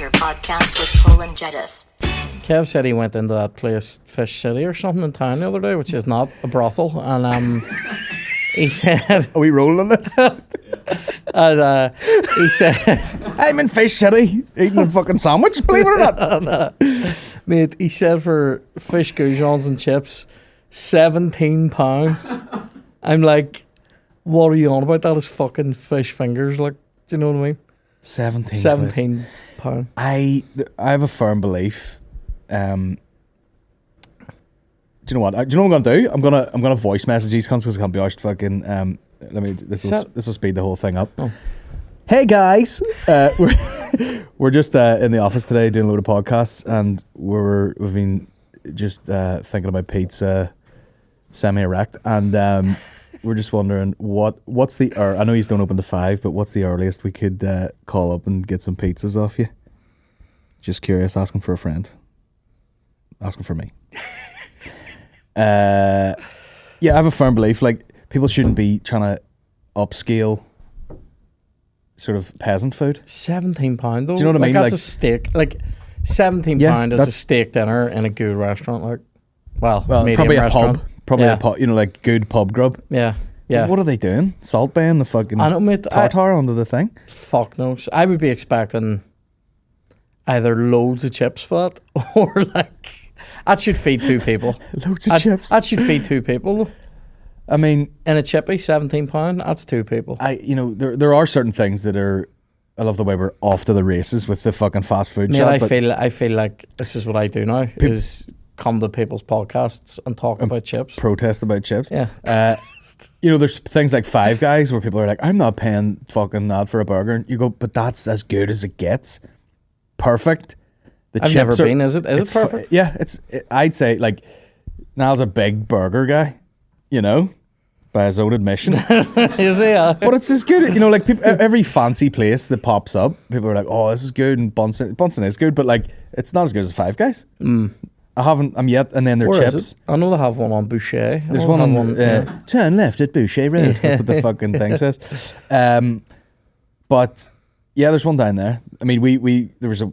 Banter podcast with Cole and Jedis. Kev said he went into that place, Fish City or something in town the other day, which is not a brothel, and he said, Are we rolling on this? and he said, I'm in Fish City eating a fucking sandwich, believe it or not. mate, he said for fish goujons and chips, £17. I'm like, what are you on about? That is fucking fish fingers, like, do you know what I mean? 17 £17. I have a firm belief. Do you know what? Do you know what I'm gonna do? I'm gonna voice message these cunts because I can't be arsed fucking. This will speed the whole thing up. Oh. Hey guys, we're just in the office today doing a load of podcasts, and we've been just thinking about pizza, semi-erect, and we're just wondering what's the I know you don't open to 5, but what's the earliest we could call up and get some pizzas off you? Just curious, asking for a friend. Asking for me. Yeah, I have a firm belief, like, people shouldn't be trying to upscale sort of peasant food. £17 though. Do you know what I mean? That's like, a steak. Like, £17 is a steak dinner in a good restaurant. Like, well probably a restaurant. pub. Probably a pub, like good pub grub. Yeah. Yeah. What are they doing? Salt baying the fucking tartar onto the thing? Fuck no. So I would be expecting either loads of chips for that, or like, that should feed 2 people. Loads of chips. That should feed 2 people. I mean, in a chippy, £17, that's 2 people. There are certain things that are. I love the way we're off to the races with the fucking fast food. I feel like this is what I do now. Is come to people's podcasts and talk about chips. Protest about chips. Yeah. There's things like Five Guys where people are like, I'm not paying fucking that for a burger. And you go, but that's as good as it gets. Perfect. I've never been. Is it perfect? Yeah. I'd say, like, Niall's a big burger guy, by his own admission. Is he? But it's as good, like, people, every fancy place that pops up, people are like, oh, this is good, and Bunsen is good, but, like, it's not as good as Five Guys. I'm yet, and then their Where chips. Is it? I know they have one on Boucher. There's one on turn left at Boucher Road. That's what the fucking thing says. But yeah, there's one down there. I mean, there was like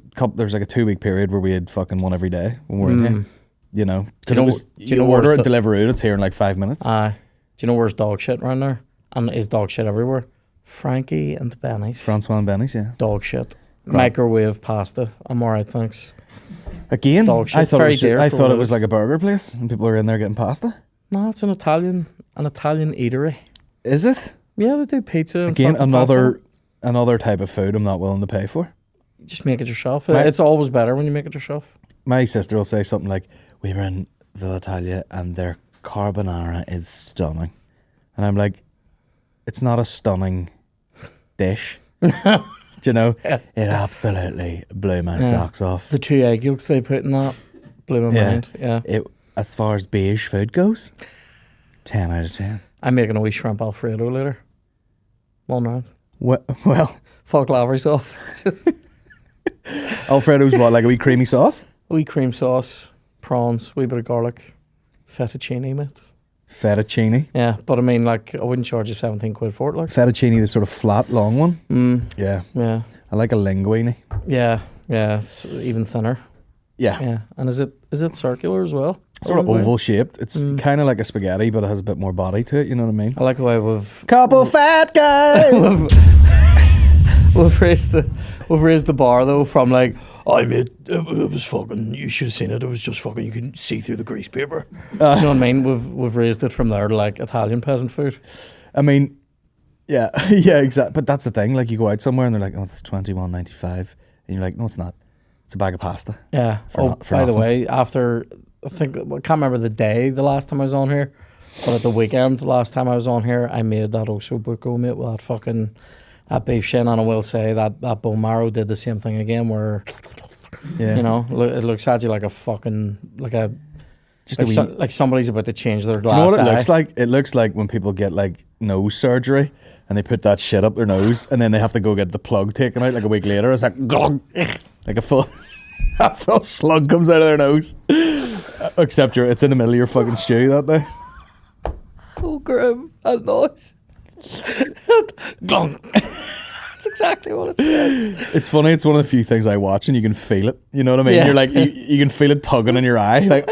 a 2-week period where we had fucking one every day when we were in here. Because you order it, deliver it, it's here in like 5 minutes. Do you know where's dog shit around there? And is dog shit everywhere? Frankie and Benny's. Francois and Benny's, yeah. Dog shit. Microwave pasta. I'm alright, thanks. Again, I thought it was like a burger place and people are in there getting pasta. No, it's an Italian eatery. Is it? Yeah, they do pizza. And again, another type of food I'm not willing to pay for. Just make it yourself. It's always better when you make it yourself. My sister will say something like, we were in Villa Italia and their carbonara is stunning. And I'm like, it's not a stunning dish. Do you know? Yeah. It absolutely blew my socks off. The 2 egg yolks they put in that blew my mind. Yeah. As far as beige food goes, 10 out of 10. I'm making a wee shrimp Alfredo later. 1 round. Well. Fuck Lavery's off. Alfredo's what, like a wee creamy sauce? A wee cream sauce, prawns, wee bit of garlic, fettuccine, mate. Fettuccine? Yeah, but I mean, like, I wouldn't charge you 17 quid for it. Like fettuccine, the sort of flat, long one? Yeah. I like a linguine. Yeah, it's even thinner. Yeah. And is it circular as well? Sort of oval shaped. It's kind of like a spaghetti, but it has a bit more body to it, you know what I mean? I like the way we've... Couple fat guys! We've raised the bar though from like, mate, it was fucking, you should have seen it, it was just fucking, you could see through the grease paper. You know what I mean? We've raised it from there to like Italian peasant food. I mean, yeah, exactly. But that's the thing, like you go out somewhere and they're like, oh, it's $21.95, and you're like, no, it's not. It's a bag of pasta. Yeah. By the way, after, I can't remember the day the last time I was on here, but at the weekend, the last time I was on here, I made that osso buco, mate, with that fucking... that beef shin, and I will say that bone marrow did the same thing again, where it looks at you like a fucking like somebody's about to change their glass. Do you know what it eye. looks like? It looks like when people get like nose surgery and they put that shit up their nose and then they have to go get the plug taken out like a week later. It's like like a full slug comes out of their nose. Except it's in the middle of your fucking stew that day. So grim. That noise. That's exactly what it says. It's funny. It's one of the few things I watch, and you can feel it. You know what I mean? Yeah. You're like, you can feel it tugging in your eye. Like,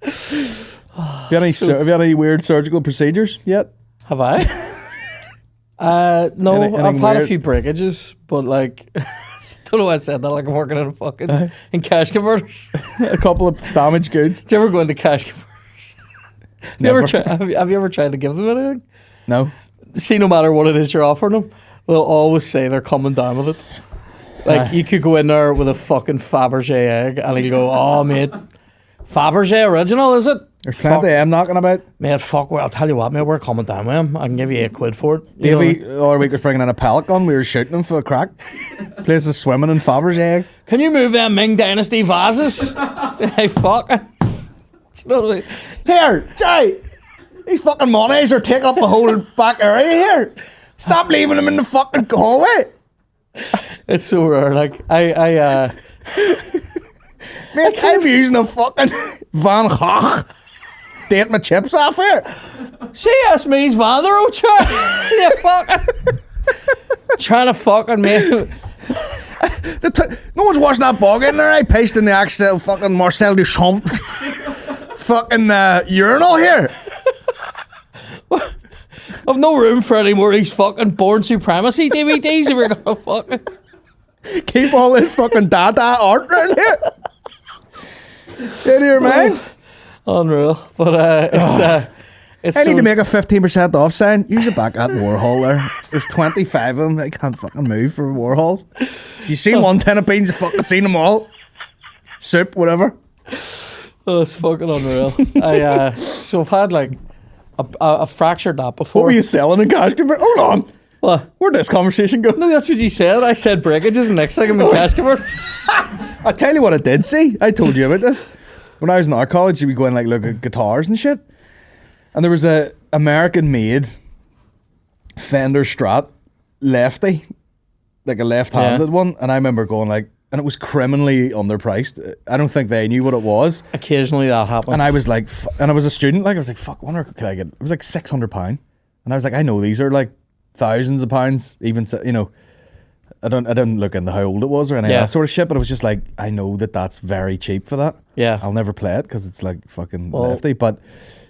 have you had any weird surgical procedures yet? Have I? No, Anything I've had a weird? few breakages, but like, don't know why I said that. Like I'm working in a fucking in cash converters. A couple of damaged goods? Do you ever go into cash converters? Never. Have you ever tried to give them anything? No. See, no matter what it is you're offering them, they'll always say they're coming down with it. Like you could go in there with a fucking Fabergé egg, and he'll go, "Oh mate, Fabergé original, is it?" There's plenty of them knocking about. Mate, fuck. Well, I'll tell you what, mate, we're coming down with him. I can give you £8 for it. You know? Davey, the other week was bringing in a pellet gun. We were shooting them for the crack. Place is swimming in Fabergé eggs. Can you move them Ming Dynasty vases? Hey, fuck. Do you know what I mean? Here, Jay. These fucking monies are taking up the whole back area here. Stop leaving them in the fucking hallway. It's so rare. Like, Mate, I'm using a fucking Van Gogh. Date my chips off here. see us, me's Vandero, you fucking. Trying to fucking make. No one's washing that bog in there. I pasting the actual fucking Marcel Duchamp fucking urinal here. I've no room for any more of these fucking Born Supremacy DVDs if you're gonna fucking. Keep all this fucking dada art around here. In your mind. Unreal. But it's I need so, to make a 15% off sign. Use it back at Warhol there. There's 25 of them. I can't fucking move for Warhols. You seen one tin of beans, you fucking seen them all. Soup, whatever. oh, it's fucking unreal. So I've had like a fractured that before. What were you selling in cash convert? Hold on. What? Where'd this conversation go? No, that's what you said. I said breakages, and next thing I'm in cash converter. I tell you what I did see. I told you about this. When I was in our college, we go and like look at guitars and shit. And there was a American-made Fender Strat lefty, like a left-handed one. And I remember going like, and it was criminally underpriced. I don't think they knew what it was. Occasionally that happens. And I was like, and I was a student. Like I was like, fuck, I wonder could I get? It was like £600. And I was like, I know these are like thousands of pounds. Even you know, I didn't look into how old it was or any of that sort of shit. But it was just like, I know that's very cheap for that. Yeah. I'll never play it because it's like fucking lefty. But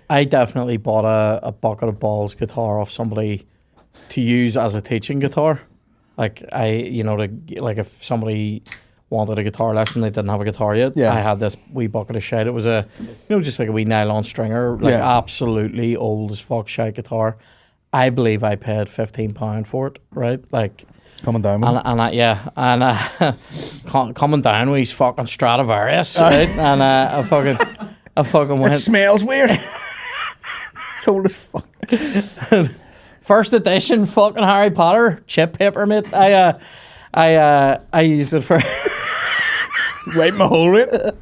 I definitely bought a bucket of balls guitar off somebody to use as a teaching guitar. Like like if somebody wanted a guitar lesson, they didn't have a guitar yet. Yeah. I had this wee bucket of shit. It was just like a wee nylon stringer, like absolutely old as fuck shite guitar. I believe I paid £15 for it, right? Like coming down with coming down with his fucking Stradivarius, right? And I fucking went. it smells weird. It's old as fuck. First edition fucking Harry Potter chip paper, mate. I used it for Right my hole it.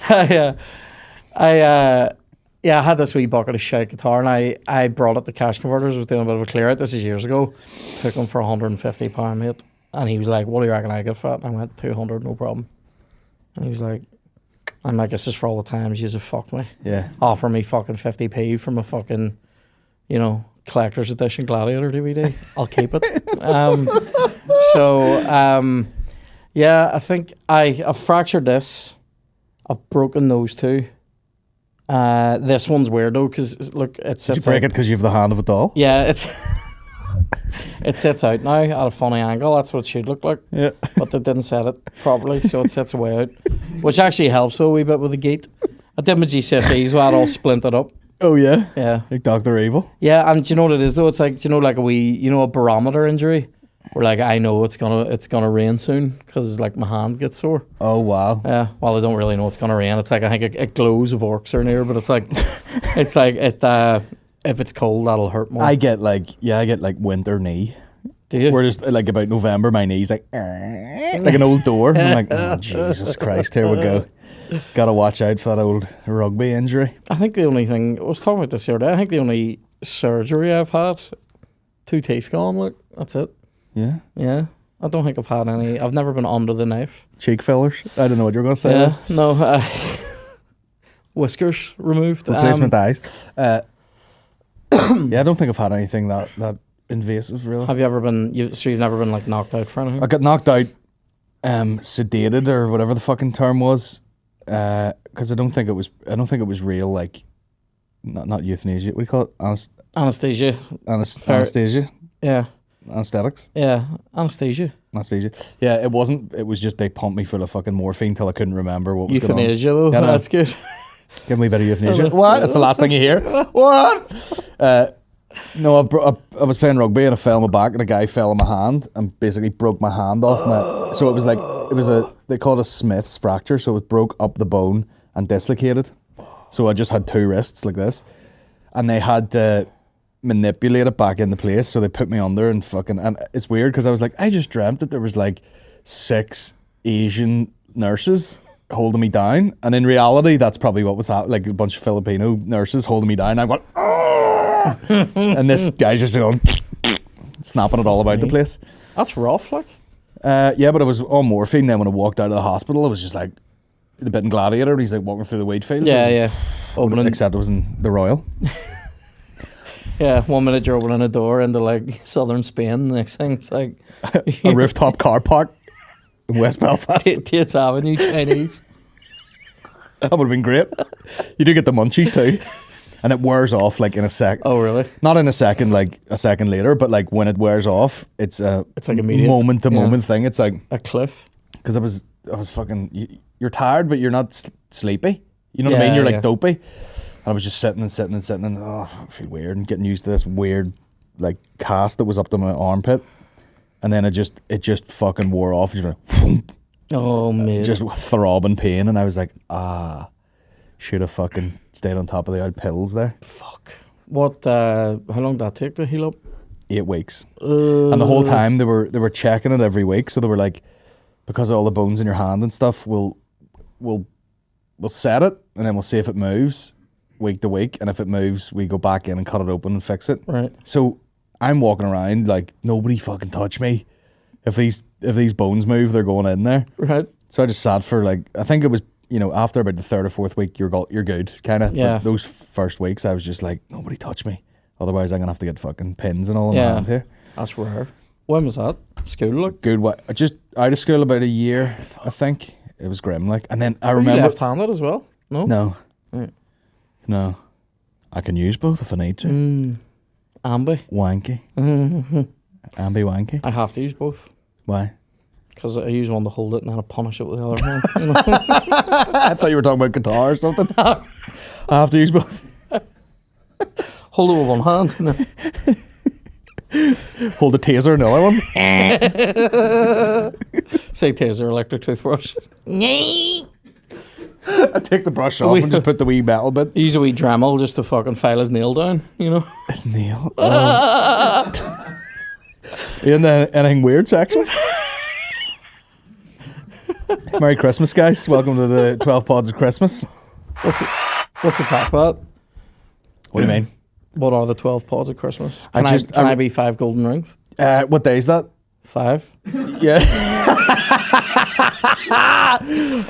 I had this wee bucket of shit guitar, and I brought it to Cash Converters. I was doing a bit of a clear out. This is years ago. Took him for £150, mate. And he was like, "What do you reckon I get for it?" And I went, 200, no problem. And he was like, "I'm like, this is for all the times you have fucked me. Yeah. Offer me fucking 50p from a fucking, collector's edition Gladiator DVD. I'll keep it." I think I've fractured this. I've broken those two. This one's weird though, because look, it sits. Did you break it because you have the hand of a doll? Yeah, it sits out now at a funny angle. That's what it should look like. Yeah. But they didn't set it properly, so it sits away out, which actually helps a wee bit with the gate. I did my GCSEs where it all splintered up. Oh yeah. Yeah. Like Dr. Evil. Yeah, and do you know what it is though? It's like, like a barometer injury. Where like I know it's gonna rain soon because like my hand gets sore. Oh wow. Yeah. Well, I don't really know it's gonna rain. It's like I think it glows if orcs are near, but it's like if it's cold that'll hurt more. I get like winter knee. Do you? Where just like about November, my knee's like an old door. I'm like, oh, Jesus Christ, here we go. Gotta watch out for that old rugby injury. I think the only thing I was talking about this the other day. I think the only surgery I've had, 2 teeth gone. Look, that's it. Yeah. Yeah. I don't think I've had any. I've never been under the knife. Cheek fillers. I don't know what you're gonna say. Yeah. No. Whiskers removed. Replacement eyes. Yeah, I don't think I've had anything that invasive, really. Have you ever been? So you've never been like knocked out for anything? I got knocked out, sedated or whatever the fucking term was, because I don't think it was real. Like, not euthanasia. What do you call it? Anesthesia. Anesthesia. Yeah. Anesthetics. Yeah. Anesthesia. Yeah, it wasn't. It was just they pumped me full of fucking morphine till I couldn't remember what was going on. Euthanasia, though. Yeah, no. That's good. Give me a bit of euthanasia. What? That's the last thing you hear. What? No, I was playing rugby and I fell on my back and a guy fell on my hand and basically broke my hand off. So it was like, they call it a Smith's fracture. So it broke up the bone and dislocated. So I just had two wrists like this. And they had to manipulate it back into place. So they put me under and it's weird because I was like, I just dreamt that there was like 6 Asian nurses holding me down. And in reality, that's probably what was happening. Like a bunch of Filipino nurses holding me down. I'm going, oh! And this guy's just going, snapping it all about the place. That's rough, like. Yeah, but I was on morphine. Then when I walked out of the hospital, I was just like the bit in Gladiator. And he's like walking through the wheat fields. Yeah. Opening. Except it was in the Royal. Yeah, 1 minute you're opening a door into like southern Spain. The next thing it's like a rooftop car park in West Belfast. Tate's Avenue, Chinese. That would have been great. You do get the munchies too. And it wears off like in a sec. Oh, really? Not in a second, like a second later, but like when it wears off, it's like immediate moment to moment thing. It's like a cliff. Because I was fucking. You're tired, but you're not sleepy. You know what I mean? You're like dopey. And I was just sitting and I feel weird and getting used to this weird like cast that was up to my armpit, and then it just fucking wore off. Just went, oh man, just throbbing pain, and I was like, should have fucking stayed on top of the old pills there. Fuck. What? How long did that take to heal up? 8 weeks. And the whole time they were checking it every week, so they were like, because of all the bones in your hand and stuff, we'll set it and then we'll see if it moves week to week, and if it moves, we go back in and cut it open and fix it. Right. So I'm walking around like nobody fucking touch me. If these bones move, they're going in there. Right. So I just sat for like, I think it was, after about the 3rd or 4th week, you're good, kind of. Yeah. But those first weeks, I was just like, nobody touch me. Otherwise, I'm gonna have to get fucking pins and all in my hand here. That's rare. When was that? School, like? Good. What? Just out of school about a year, I think. It was grim, like. And then I Were remember. you left-handed as well? No. No. Right. No. I can use both if I need to. Ambi. Wanky. Mm-hmm. Ambi wanky. I have to use both. Why? Because I use one to hold it and then I punish it with the other hand. I thought you were talking about guitar or something. I have to use both. Hold it with one hand and then hold the taser in the other one. say taser electric toothbrush. I take the brush off and just put the wee metal bit. Use a wee Dremel just to fucking file his nail down, His nail? Oh. You in the anything weird section? Merry Christmas, guys. Welcome to the 12 Pods of Christmas. What's the crack with that? What do you mean? What are the 12 pods of Christmas? Can I be 5 golden rings? What day is that? 5. Yeah.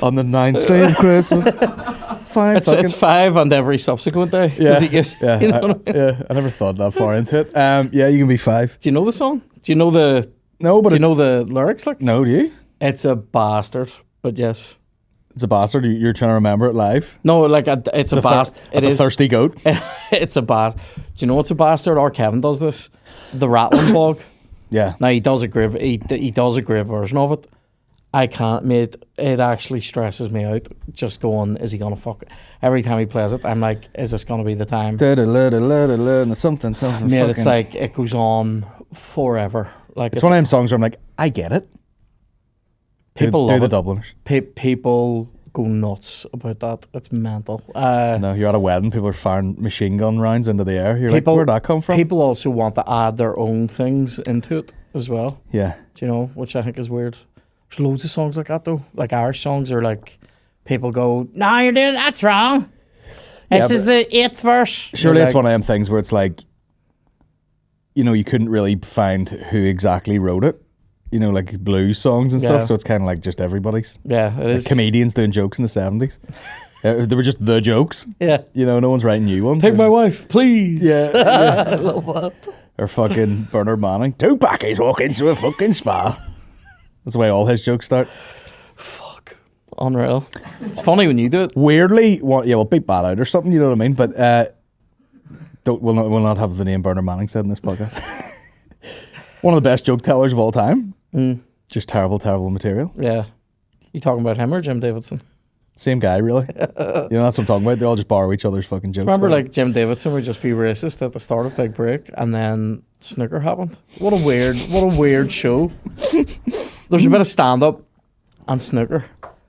On the 9th day of Christmas. 5. It's 5 on every subsequent day. Yeah. Yeah. I never thought that far into it. Yeah, you can be 5. Do you know the song? Do you know the lyrics? Like, no, do you? It's a bastard, but yes. It's a bastard. You're trying to remember it live. No, like it's a bastard. It is a thirsty goat. It's a bastard. Do you know what's a bastard? Or Kevin does this. The rattling bog. Yeah. Now he does a great version of it. I can't, mate. It actually stresses me out. Just going, is he gonna fuck it? Every time he plays it, I'm like, is this gonna be the time? Something. Mate, it's like it goes on forever. Like it's one of them songs where I'm like, I get it. People do love the it. Dubliners. People go nuts about that. It's mental. No, you're at a wedding. People are firing machine gun rounds into the air. You're like, where'd that come from? People also want to add their own things into it as well. Yeah. Do you know, which I think is weird. There's loads of songs like that though. Like Irish songs are like, people go, no, you're doing that's wrong. This is the 8th verse. Surely it's one of them things where it's like, you couldn't really find who exactly wrote it. Like blues songs and stuff. So it's kind of like just everybody's. Yeah, it is. Comedians doing jokes in the 70s. They were just the jokes. Yeah. You know, no one's writing new ones. Take my wife, please. Yeah. I love that. Or fucking Bernard Manning. Two packies walk into a fucking spa. That's the way all his jokes start. Fuck. Unreal. It's funny when you do it. Weirdly, we'll beat that out or something, you know what I mean? But we'll not have the name Bernard Manning said in this podcast. One of the best joke tellers of all time. Just terrible, terrible material. Yeah. You talking about him or Jim Davidson? Same guy, really. You know, that's what I'm talking about. They all just borrow each other's fucking jokes. Remember, like, Jim Davidson would just be racist at the start of Big Break, and then snooker happened. What a weird show. There's a bit of stand-up and snooker.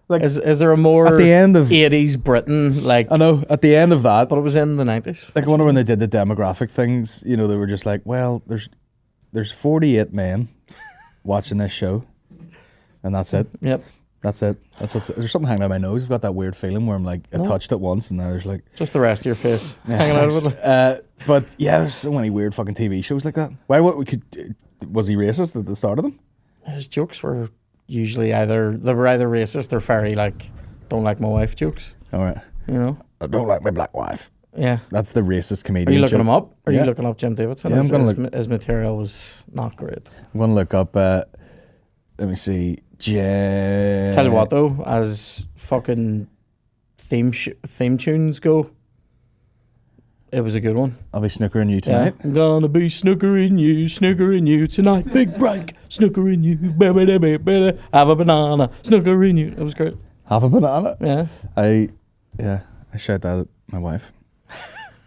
Like, is there a more at the end of 80s Britain, like... I know, at the end of that... But it was in the 90s. Like, I wonder when they did the demographic things, you know, they were just like, well, there's 48 men watching this show, and that's it. Yep. That's it. There's something hanging out my nose. I've got that weird feeling where I'm like, I touched it once and now there's like... Just the rest of your face hanging out of it. But yeah, there's so many weird fucking TV shows like that. Was he racist at the start of them? His jokes were usually either racist or very like, don't like my wife jokes. All right. You know? I don't like my black wife. Yeah. That's the racist comedian. Are you looking joke. him up? Are Yeah. you looking up Jim Davidson? Yeah, I'm gonna His material was not great. I'm going to look up, let me see, Tell you what though, as fucking theme tunes go, it was a good one. I'll be snookering you tonight. Yeah. I'm gonna be snookering you tonight. Big break, snookering you, baby, have a banana, snookering you. It was great. Have a banana? Yeah. I shout that at my wife.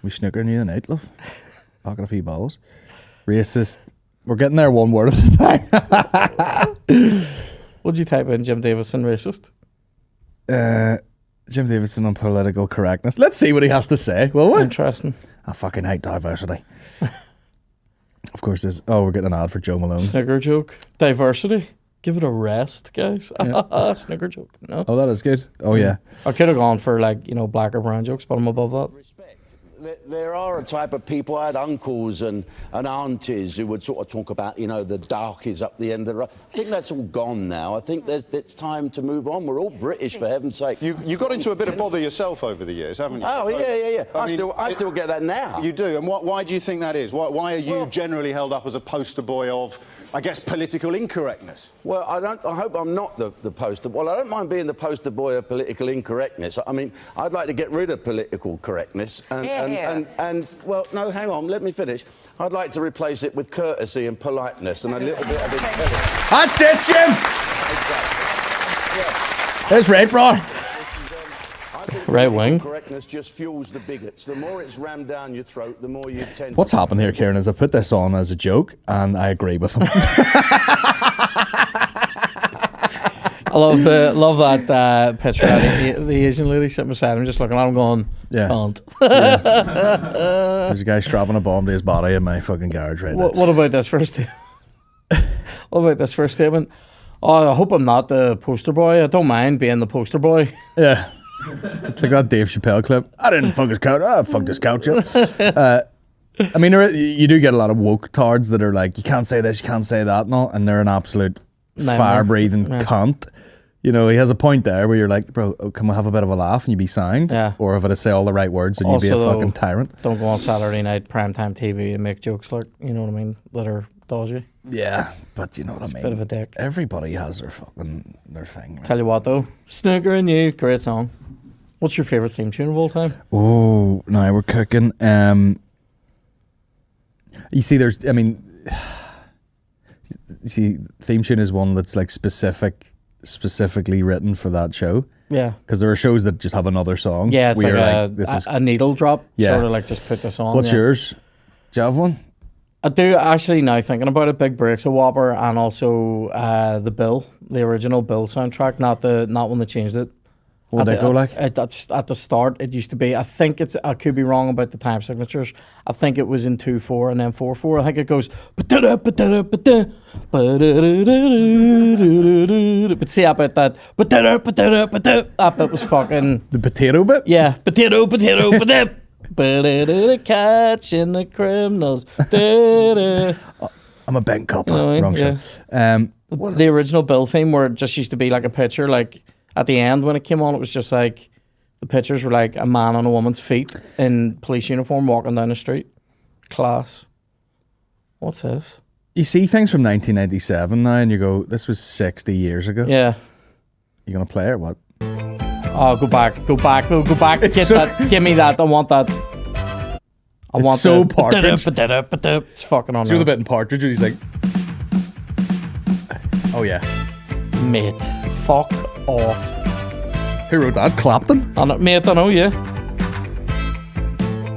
We snookering you tonight, love. Pocking a few balls. Racist. We're getting there one word at a time. What'd you type in, Jim Davidson racist? Jim Davidson on political correctness. Let's see what he has to say. Will we? Interesting. I fucking hate diversity. Of course, we're getting an ad for Joe Malone. Snooker joke. Diversity. Give it a rest, guys. Yeah. Snooker joke. No. Oh, that is good. Oh, yeah. I could have gone for like, black or brown jokes, but I'm above that. Respect. There are a type of people. I had uncles and aunties who would sort of talk about, the dark is up the end of the road. I think that's all gone now. I think it's time to move on. We're all British, for heaven's sake. You got into a bit of bother yourself over the years, haven't you? Oh, yeah. I still get that now. You do, and why do you think that is? Why are you generally held up as a poster boy of, I guess, political incorrectness? Well, I hope I'm not the poster. Well, I don't mind being the poster boy of political incorrectness. I mean, I'd like to get rid of political correctness and well, no, hang on, let me finish. I'd like to replace it with courtesy and politeness and a little bit of intelligence. That's it, Jim. There's right, bro. Right wing. Correctness just fuels the bigots. The more it's rammed down your throat, the more you tend. What's happened here, Ciaran, is I put this on as a joke, and I agree with him. I love that picture of the Asian lady sitting beside him, just looking at him, going, Yeah. "Can't." There's a guy strapping a bomb to his body in my fucking garage right now. What about this first statement? What about this first statement? Oh, I hope I'm not the poster boy. I don't mind being the poster boy. Yeah. It's like that Dave Chappelle clip. I didn't fuck his couch. I fucked his couch up. I mean, you do get a lot of woke tards that are like, you can't say this, you can't say that, and all, and they're an absolute fire-breathing cunt. You know, he has a point there where you're like, bro, can we have a bit of a laugh and you be sound? Yeah. Or if I say all the right words and you be a fucking tyrant. Don't go on Saturday night primetime TV and make jokes like, you know what I mean, that are dodgy. Yeah, but you know what I mean. Bit of a dick. Everybody has their thing. Right? Tell you what though, Snooker and You, great song. What's your favourite theme tune of all time? Oh, now we're cooking. You see, theme tune is one that's like specifically written for that show. Yeah. Because there are shows that just have another song. Yeah, it's like a needle drop. Yeah. Sort of like just put this on. What's yours? Do you have one? I do actually, now thinking about it. Big Break's a whopper, and also the original Bill soundtrack, not one that changed it. What did it go like? At the start, it used to be, I think I could be wrong about the time signatures. I think it was in 2/4 and then 4/4. I think it goes, but see, I bet that bit was fucking... The potato bit? Yeah, potato, catching the criminals. I'm a bent copper. You know what I mean? Wrong Yeah. show. The original Bill theme, where it just used to be like a picture, like at the end when it came on, it was just like the pictures were like a man on a woman's feet in police uniform walking down the street. Class. What's this? You see things from 1997 now, and you go, "This was 60 years ago." Yeah. You gonna play it or what? Oh, go back, though, go back. It's Get so- that. Give me that. I want that. I want so the, Partridge. It's fucking Do you know unreal. the bit in Partridge where he's like, "Oh yeah, Mate, fuck off. who wrote that? Clapton." Mate, I know, yeah.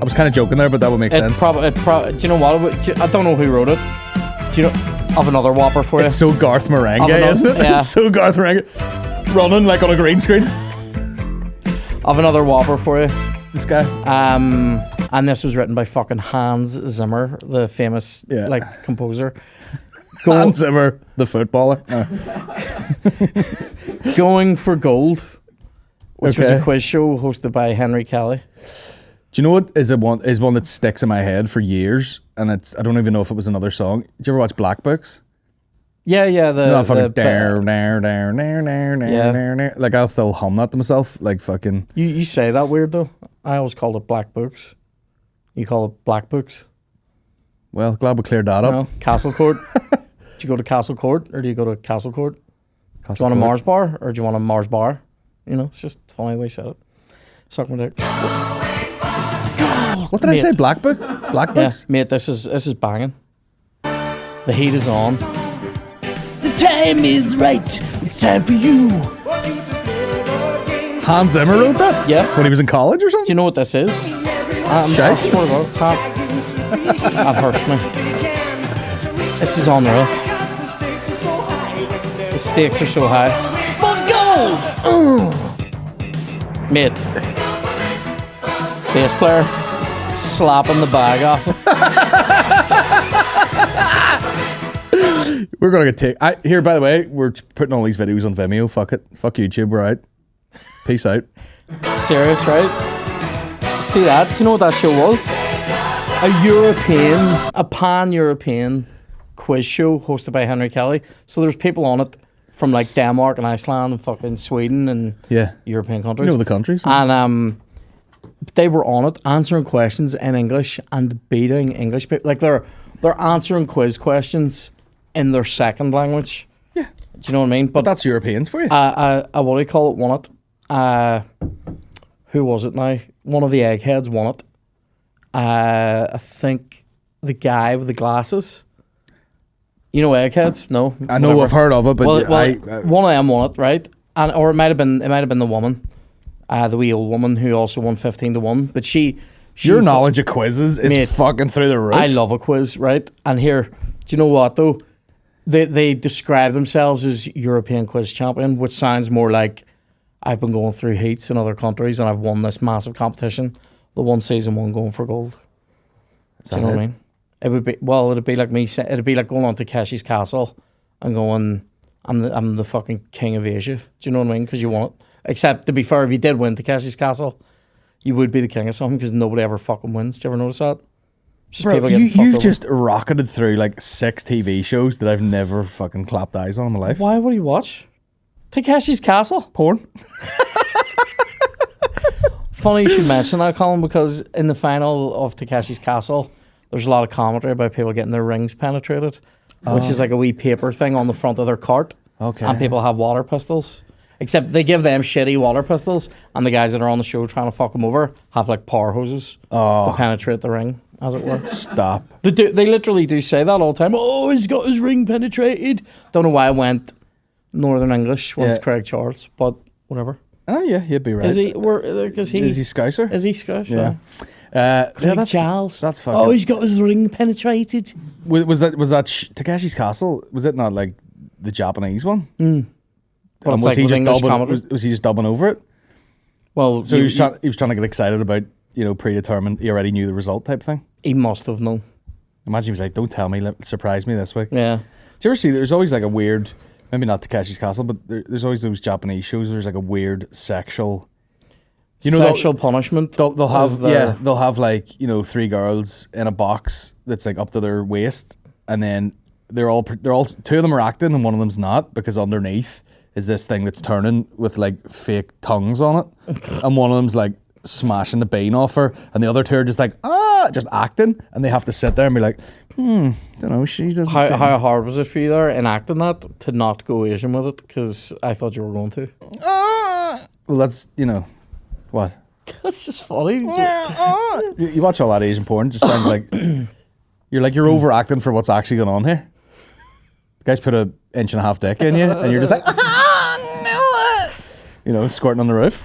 I was kind of joking there, but that would make sense. Do you know what? I don't know who wrote it. Do you know? I've another whopper for you. It's so Garth Marenghi, I've another- isn't it? yeah. It's so Garth Marenghi. Running like on a green screen. I've another whopper for you. This guy. And this was written by fucking Hans Zimmer, the famous Yeah. composer. Hans Zimmer, the footballer. No. Going for Gold, which was a Okay. quiz show hosted by Henry Kelly. Do you know what is one that sticks in my head for years? And I don't even know if it was another song. Did you ever watch Black Books? Yeah, yeah. No, fucking Yeah. like I'll still hum that to myself. Like fucking. You say that weird though. I always called it Black Books. You call it Black Books. Well, glad we cleared that up. No, Castle Court. Do you go to Castle Court or do you go to Castle Court? Do Castle you want a Court. Mars bar or do you want a Mars bar? You know, it's just funny the way you said it. Suck my dick. What did I Mate. say? Black Book? Black Yeah, Books? mate, this is banging. The heat is on. The time is right. It's time for you. Hans Zimmer wrote that? Yeah. When he was in college or Do something? you know what this is? I Shite? swear to God, it's hot. That hurts me. This is unreal. The stakes are so high. For gold! Mate. Bass player slapping the bag off. We're gonna get here. By the way, we're putting all these videos on Vimeo. Fuck it. Fuck YouTube. We're out. Peace out. Serious, right? See that? Do you know what that show was? A pan-European quiz show hosted by Henry Kelly. So there's people on it from like Denmark and Iceland and fucking Sweden and Yeah. European countries. You know the countries. And they were on it answering questions in English and beating English people. Like they're answering quiz questions in their second language. Yeah. Do you know what I mean? But that's Europeans for you. what do you call it? Won it. Who was it now? One of the eggheads won it. I think the guy with the glasses. You know eggheads? No. I know Whatever. I've heard of it, but One of them won it, right? And or it might have been the woman, the wee old woman who also won 15-1. But she your knowledge of quizzes is Mate, fucking through the roof. I love a quiz, right? And here, do you know what though? They describe themselves as European quiz champion, which sounds more like I've been going through heats in other countries and I've won this massive competition. The one season one going for gold. Do you know what I mean? It would be it'd be like me. It'd be like going on to Keshi's Castle and going, I'm the fucking king of Asia. Do you know what I mean? Because you won it. Except to be fair, if you did win Takeshi's Castle, you would be the king of something because nobody ever fucking wins. Do you ever notice that? Just Bro, getting fucked you've over. just rocketed through like 6 TV shows that I've never fucking clapped eyes on in my life. Why would you watch? Takeshi's Castle? Porn? Funny you should mention that, Colin, because in the final of Takeshi's Castle, there's a lot of commentary about people getting their rings penetrated, which is like a wee paper thing on the front of their cart. Okay. And people have water pistols. Except they give them shitty water pistols, and the guys that are on the show trying to fuck them over have like power hoses to penetrate the ring, as it were. Stop. They literally do say that all the time. Oh, he's got his ring penetrated. Don't know why I went Northern English when it's Yeah. Craig Charles, but whatever. Oh yeah, you'd be right. Is he? Is Is he Scouser? Is he Scottish? Yeah. Craig Charles. That's fucking. Oh, he's got his ring penetrated. Was that Takeshi's Castle? Was it not like the Japanese one? But And it's was like he with just English dubbing? comedy. Was he just dubbing over it? Well, So he was trying to get excited about predetermined. He already knew the result type thing. he must have known. Imagine he was like, "Don't tell me, surprise me this week." Yeah. Do you ever see? There's always like a weird, maybe not Takeshi's Castle, but there's always those Japanese shows where there's like a weird sexual. Sexual punishment. They'll is have they'll have like 3 girls in a box that's like up to their waist, and then they're all 2 of them are acting and one of them's not, because underneath is this thing that's turning with like fake tongues on it, and one of them's like smashing the bean off her, and the other two are just like just acting, and they have to sit there and be like, don't know, she doesn't. How hard was it for you there in acting that to not go Asian with it? Because I thought you were going to. Well, that's what. That's just funny. You watch all that Asian porn, it just sounds like you're overacting for what's actually going on here. The guy's put an 1.5 inch dick in you, and you're just like, no, squirting on the roof.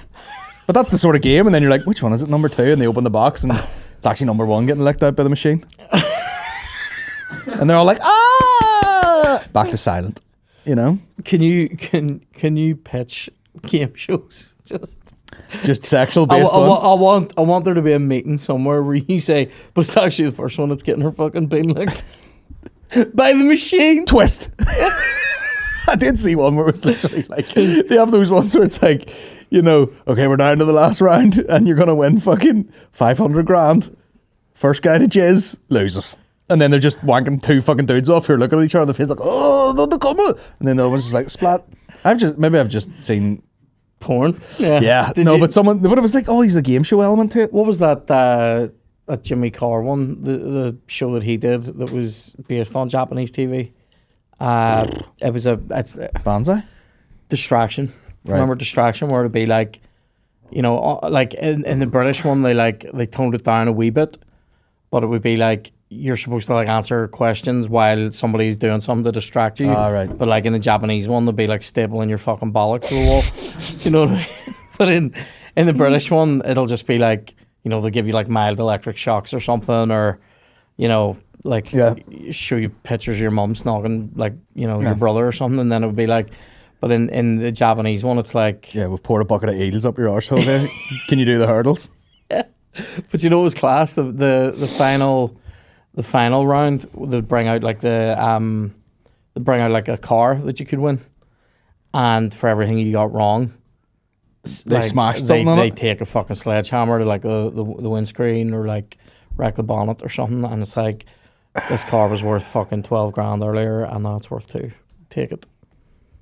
But that's the sort of game, and then you're like, which one is it, number 2? And they open the box, and it's actually number 1 getting licked out by the machine. And they're all like, back to silent, Can you pitch game shows? Just sexual based ones? I want there to be a meeting somewhere where you say, but it's actually the first one that's getting her fucking bean licked by the machine. Twist. I did see one where it was literally like, they have those ones where it's like, okay, we're down to the last round and you're going to win fucking 500 grand. First guy to jizz loses. And then they're just wanking 2 fucking dudes off who are looking at each other in the face like, oh, they're coming. And then the other one's just like, splat. I've just seen porn. Yeah. But it was like, he's a game show element to it. What was that Jimmy Carr one, the show that he did that was based on Japanese TV? It's Banzai? Distraction. Right. Remember Distraction, where it'd be like, like in the British one, they toned it down a wee bit, but it would be like you're supposed to like answer questions while somebody's doing something to distract you. Right. But like in the Japanese one, they'd be like stapling your fucking bollocks to the wall. Do you know what I mean? But in the British one, it'll just be like, they'll give you like mild electric shocks or something, or show you pictures of your mum snogging like your brother or something, and then it would be like. But in the Japanese one, it's like... Yeah, we've poured a bucket of eels up your arsehole there. Can you do the hurdles? Yeah. But it was class. The final round, they'd bring out like a car that you could win. And for everything you got wrong... They smashed something on it? They take a fucking sledgehammer to like the windscreen or like wreck the bonnet or something. And it's like, this car was worth fucking 12 grand earlier and now it's worth 2. Take it.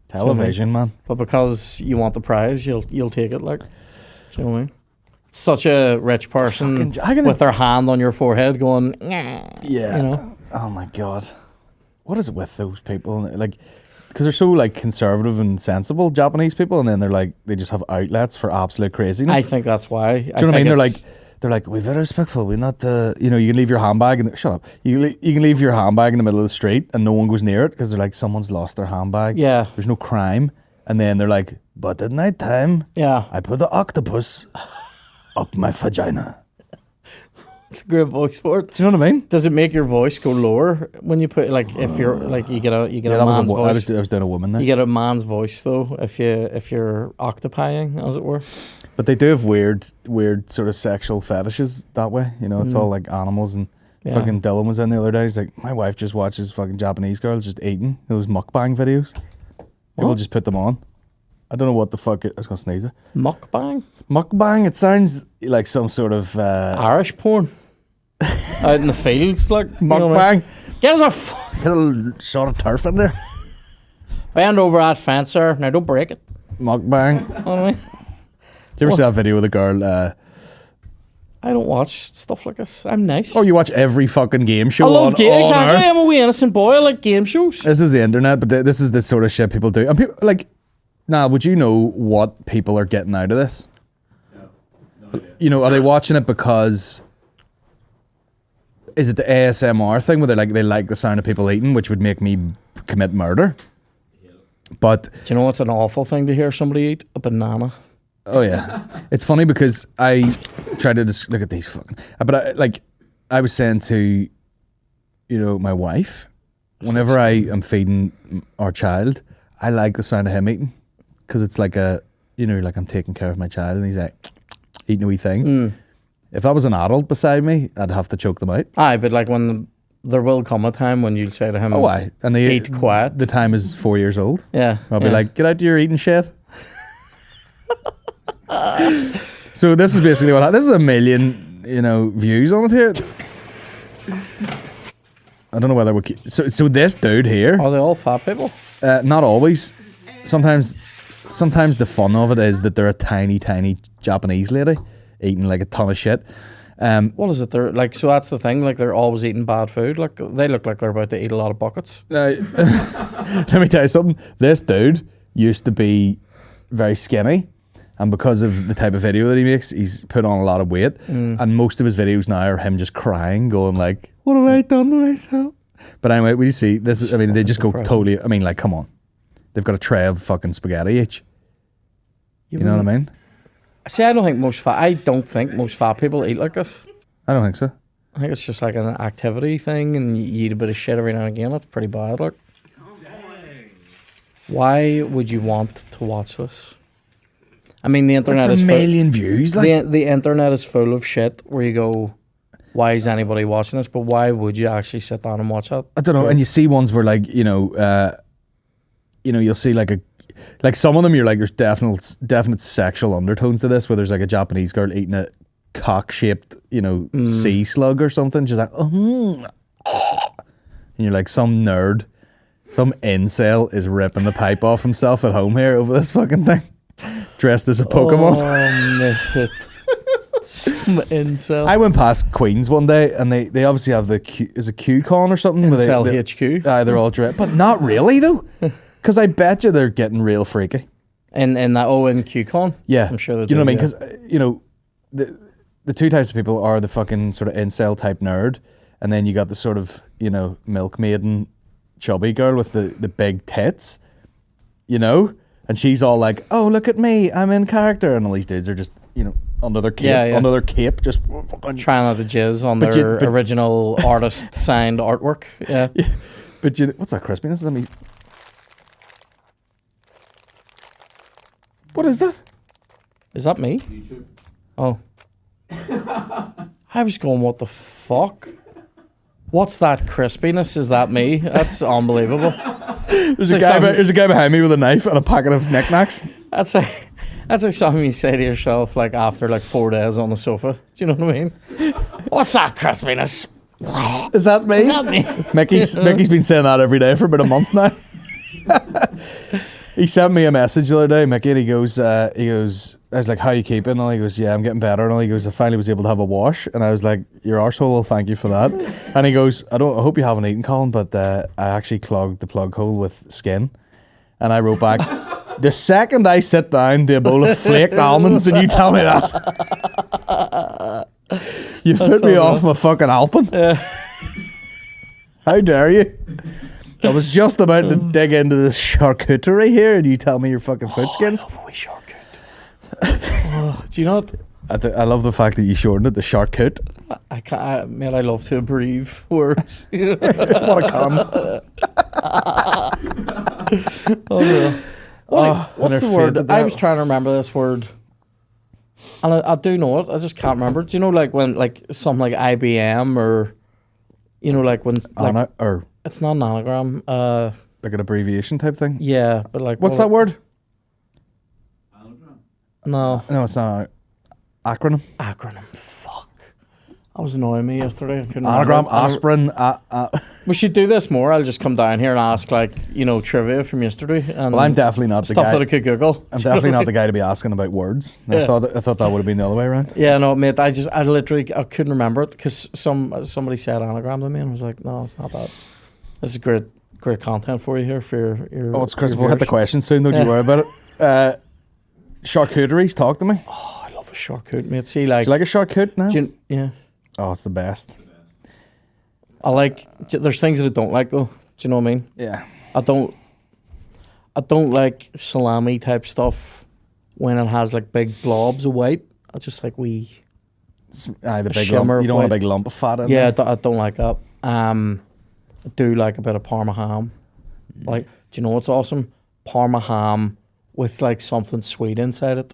Television, man. But because you want the prize, you'll take it. Like, do you know what I mean? Such a rich person with their hand on your forehead, going, yeah. Oh my god, what is it with those people? Like, because they're so like conservative and sensible, Japanese people, and then they just have outlets for absolute craziness. I think that's why. Do you know what I mean? They're like, we're very respectful. We're not, you can leave your handbag shut up. You can leave your handbag in the middle of the street and no one goes near it because they're like, someone's lost their handbag. Yeah. There's no crime. And then they're like, but at night time, I put the octopus up my vagina. It's a great voice for it. Do you know what I mean? Does it make your voice go lower when you put if you're like you get a man's voice? I was doing a woman there. You get a man's voice though if you're octopying, as it were. But they do have weird sort of sexual fetishes that way. It's all like animals and fucking Dylan was in the other day. He's like, my wife just watches fucking Japanese girls just eating those mukbang videos. People just put them on. I don't know what the fuck I was gonna sneeze it. Mukbang? Mukbang. It sounds like some sort of Irish porn. Out in the fields, like mukbang. Get us Get a little shot of turf in there. Bend over that fence there. Now don't break it. Mukbang. You know what I mean? Did you ever see that video with a girl? I don't watch stuff like this. I'm nice. Oh, you watch every fucking game show. I love games. Exactly. Earth. I'm a wee innocent boy. I like game shows. This is the internet, but this is the sort of shit people do. And people like, would you know what people are getting out of this? No. Are they watching it because? Is it the ASMR thing where they like the sound of people eating, which would make me commit murder? But do you know what's an awful thing to hear somebody eat? A banana. Oh yeah, it's funny because I tried to look at these fucking. But I was saying to, my wife, whenever I am feeding our child, I like the sound of him eating because it's like like I'm taking care of my child and he's like eating a wee thing. Mm. If that was an adult beside me, I'd have to choke them out. Aye, but like there will come a time when you'll say to him, and they eat quiet. The time is 4 years old. Yeah. I'll be like, get out to your eating shit. So this is basically this is 1 million, views on it here. I don't know whether so this dude here. Are they all fat people? Not always. Sometimes sometimes the fun of it is that they're a tiny, tiny Japanese lady eating like a ton of shit. What is it? They're like, so that's the thing. Like, they're always eating bad food. Like, they look like they're about to eat a lot of buckets. Let me tell you something. This dude used to be very skinny, and because of the type of video that he makes, he's put on a lot of weight. And most of his videos now are him just crying, going like, "What have I done to myself?" But anyway, we see this is. I mean, they just go totally. I mean, like, come on, they've got a tray of fucking spaghetti each. You know what I mean? See, I don't think most fat people eat like this. I don't think so. I think it's just like an activity thing, and you eat a bit of shit every now and again. That's pretty bad. Look. Why would you want to watch this? I mean, the internet That's is a million views. Like, the internet is full of shit where you go, why is anybody watching this? But why would you actually sit down and watch that? I don't know. And you see ones where, like, you'll see like some of them. You're like, there's definite sexual undertones to this. Where there's like a Japanese girl eating a cock-shaped, sea slug or something. She's like, and you're like, some nerd, some incel is ripping the pipe off himself at home here over this fucking thing, dressed as a Pokemon. Oh, mate. Some incel. I went past Queens one day, and they obviously have is it QCon or something? Incel HQ. They're all dressed, but not really though, because I bet you they're getting real freaky. In QCon? Yeah, I'm sure they do. You know what I mean? Yeah. Because the two types of people are the fucking sort of incel type nerd, and then you got the sort of milk maiden chubby girl with the big tits, and she's all like, "Oh, look at me, I'm in character," and all these dudes are just under their cape, just fucking trying not to jizz on their original artist signed artwork. Yeah. But what's that crispiness? Let me. What is that? Is that me? YouTube. Oh. I was going, what the fuck? What's that crispiness? Is that me? That's unbelievable. There's a guy behind me with a knife and a packet of knickknacks. That's like something you say to yourself like after like 4 days on the sofa. Do you know what I mean? What's that crispiness? Is that me? Is that me? Mickey's been saying that every day for about a month now. He sent me a message the other day, Mickey, and he goes, I was like, how you keeping? And he goes, yeah, I'm getting better. And he goes, I finally was able to have a wash. And I was like, your arsehole will thank you for that. And he goes, I hope you haven't eaten, Colin, but I actually clogged the plug hole with skin. And I wrote back, the second I sit down to a bowl of flaked almonds and you tell me that, you've put me off my fucking Alpen. Yeah. How dare you? I was just about to dig into this charcuterie here, and you tell me your fucking foot skins. I love a wee charcut. Do you know what? I love the fact that you shortened it to charcut. I can't, man. I love to abbreviate words. What a cunt! What's the word? I was trying to remember this word, and I do know it. I just can't remember. Do you know, like when like something like IBM or, like when like, or. It's not an anagram. Like an abbreviation type thing? Yeah, but like... What's that word? Anagram. No, it's not. Acronym. Fuck. That was annoying me yesterday. I couldn't Anagram, remember. aspirin. We should do this more. I'll just come down here and ask, like, trivia from yesterday. And well, I'm definitely not the guy. Stuff that I could Google. I'm definitely not the guy to be asking about words. Yeah. I thought that would have been the other way around. Yeah, no, mate. I literally couldn't remember it because somebody said anagram to me and I was like, no, it's not that. This is great content for you here for your. Oh, it's Chris. We'll hit the questions soon. Don't you worry about it. Charcuteries, talk to me. Oh, I love a charcuterie, mate. See, like, do you like a charcuterie now? Yeah. Oh, it's the best. I like. There's things that I don't like though. Do you know what I mean? Yeah. I don't like salami type stuff when it has like big blobs of white. I just like the big lump. You don't want a big lump of fat in there. Yeah, I don't like that. I do like a bit of Parma ham. Like, do you know what's awesome? Parma ham with like something sweet inside it.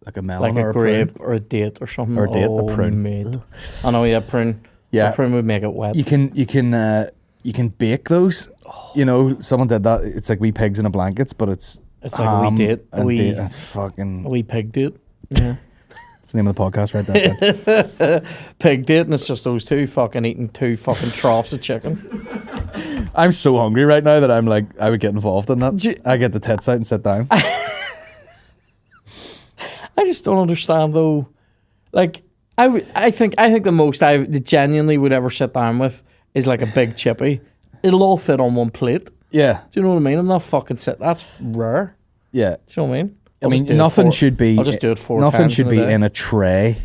Like a melon like or a grape prune. or a date or something. Or a date, the prune. Mate. I know, yeah, prune. Yeah. The prune would make it wet. You can bake those. Someone did that. It's like wee pigs in a blankets, but it's like a wee date. That's fucking... A wee pig date. Yeah. It's the name of the podcast right there. Pig date, and it's just those two fucking eating 2 fucking troughs of chicken. I'm so hungry right now that I'm like, I would get involved in that. I get the tits out and sit down. I just don't understand though. Like I think the most I genuinely would ever sit down with is like a big chippy. It'll all fit on one plate. Yeah. Do you know what I mean? I'm not fucking sitting. That's rare. Yeah. Do you know what I mean? I mean, nothing should be. I'll just do it 4 Nothing times should in a be day. in a tray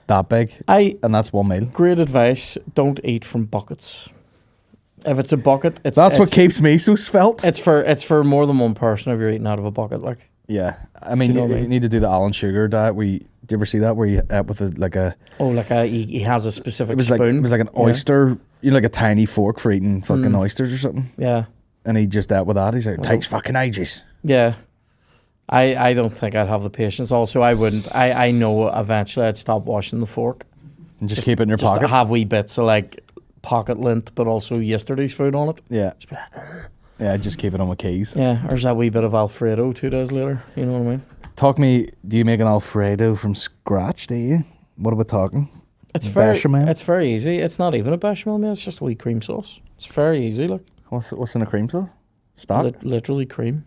that big, and that's one meal. Great advice. Don't eat from buckets. If it's a bucket, That's what keeps me so svelte. It's for more than one person if you're eating out of a bucket. Like, Yeah, I mean, Do you know what I you mean? need to do the Alan Sugar diet. Do you ever see that where you with he has a specific it was spoon. like an oyster, like a tiny fork for eating fucking oysters or something. Yeah, And he just ate with that. He's like, it takes fucking ages. yeah. I don't think I'd have the patience. Also, I wouldn't. I know eventually I'd stop washing the fork. And just keep it in your Just pocket. have wee bits of like pocket lint, but also yesterday's food on it. Yeah. Yeah, just keep it on with keys. Yeah, or is that wee bit of Alfredo 2 days later? You know what I mean? Talk me, do you make an Alfredo from scratch, do you? What are we talking? It's very Bechamel? It's very easy. It's not even a bechamel, man. It's just a wee cream sauce. It's very easy. Look, What's in a cream sauce? Stock? literally cream.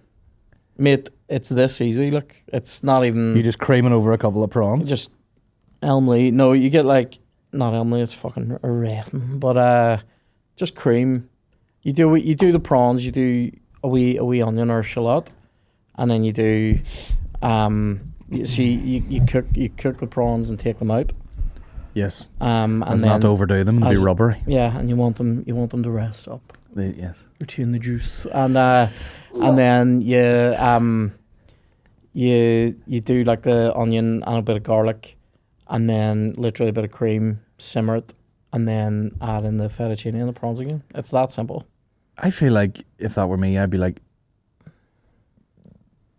Mate, it's this easy. Look, it's not even You just cream it over a couple of prawns? just Elmley. No, you get like not Elmley. It's fucking a rating, but just cream. You do the prawns. You do a wee onion or a shallot, and then you do you cook the prawns and take them out. Yes. And It's then not to overdo them and be as- rubbery. yeah, and you want them to rest up, Yes. retain the juice, and then you do like the onion and a bit of garlic, and then literally a bit of cream, simmer it, and then add in the fettuccine and the prawns again. It's that simple. I feel like if that were me, I'd be like,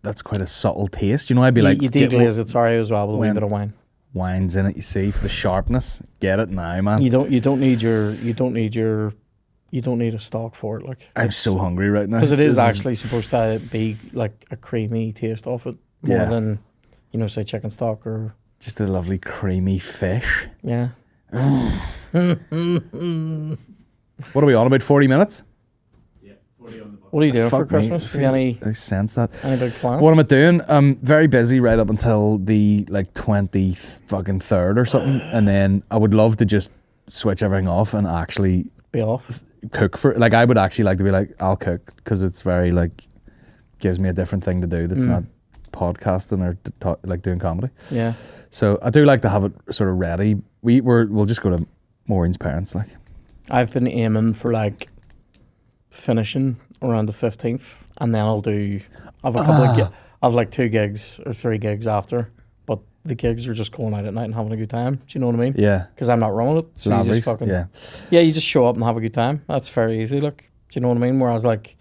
that's quite a subtle taste. You know, I'd be like, You get deglaze it, sorry, as well with a wee when- bit of wine. wines in it, you see, for the sharpness. Get it now, man. You don't need a stock for it. Like, I'm so hungry right now. because it is This actually supposed to be like a creamy taste off it more Yeah. than say chicken stock or just a lovely creamy fish. yeah. What are we on, about 40 minutes? Yeah, 40 on the box. What are you doing for Fuck me. Christmas? Have you any I sense that. big plans? What am I doing? I'm very busy right up until the 23rd or something, and then I would love to just switch everything off and actually Be off. cook for. Like, I would actually like to be like, I'll cook, because it's very gives me a different thing to do that's not podcasting or doing comedy. Yeah. So I do like to have it sort of ready. We'll just go to Maureen's parents. I've been aiming for finishing around the 15th, and then I'll have a couple of I've 2 gigs or 3 gigs after, but the gigs are just going out at night and having a good time. Do you know what I mean? Yeah. Because I'm not running it. So you Lavery's, just fucking yeah. you just show up and have a good time. That's very easy. Look, do you know what I mean? Whereas I've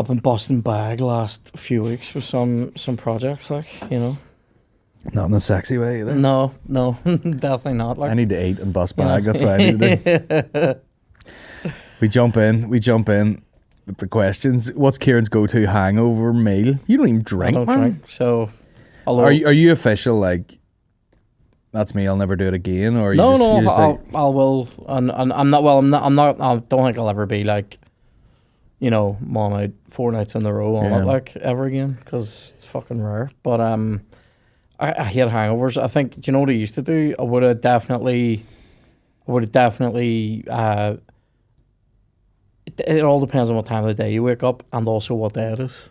been busting bag last few weeks with some projects, Not in a sexy way either. No, definitely not. I need to eat and bust bag. That's what I need to do. We jump in with the questions. What's Ciaran's go-to hangover meal? You don't even I drink, don't man. drink. So, although, Are you official? That's me. I'll never do it again. Or are no, you just, no, you're just I will. And I'm not. Well, I'm not. I don't think I'll ever be one out 4 nights in a row on it ever again, because it's fucking rare. But I hate hangovers. I think. Do you know what I used to do? I would have definitely. It all depends on what time of the day you wake up, and also what day it is.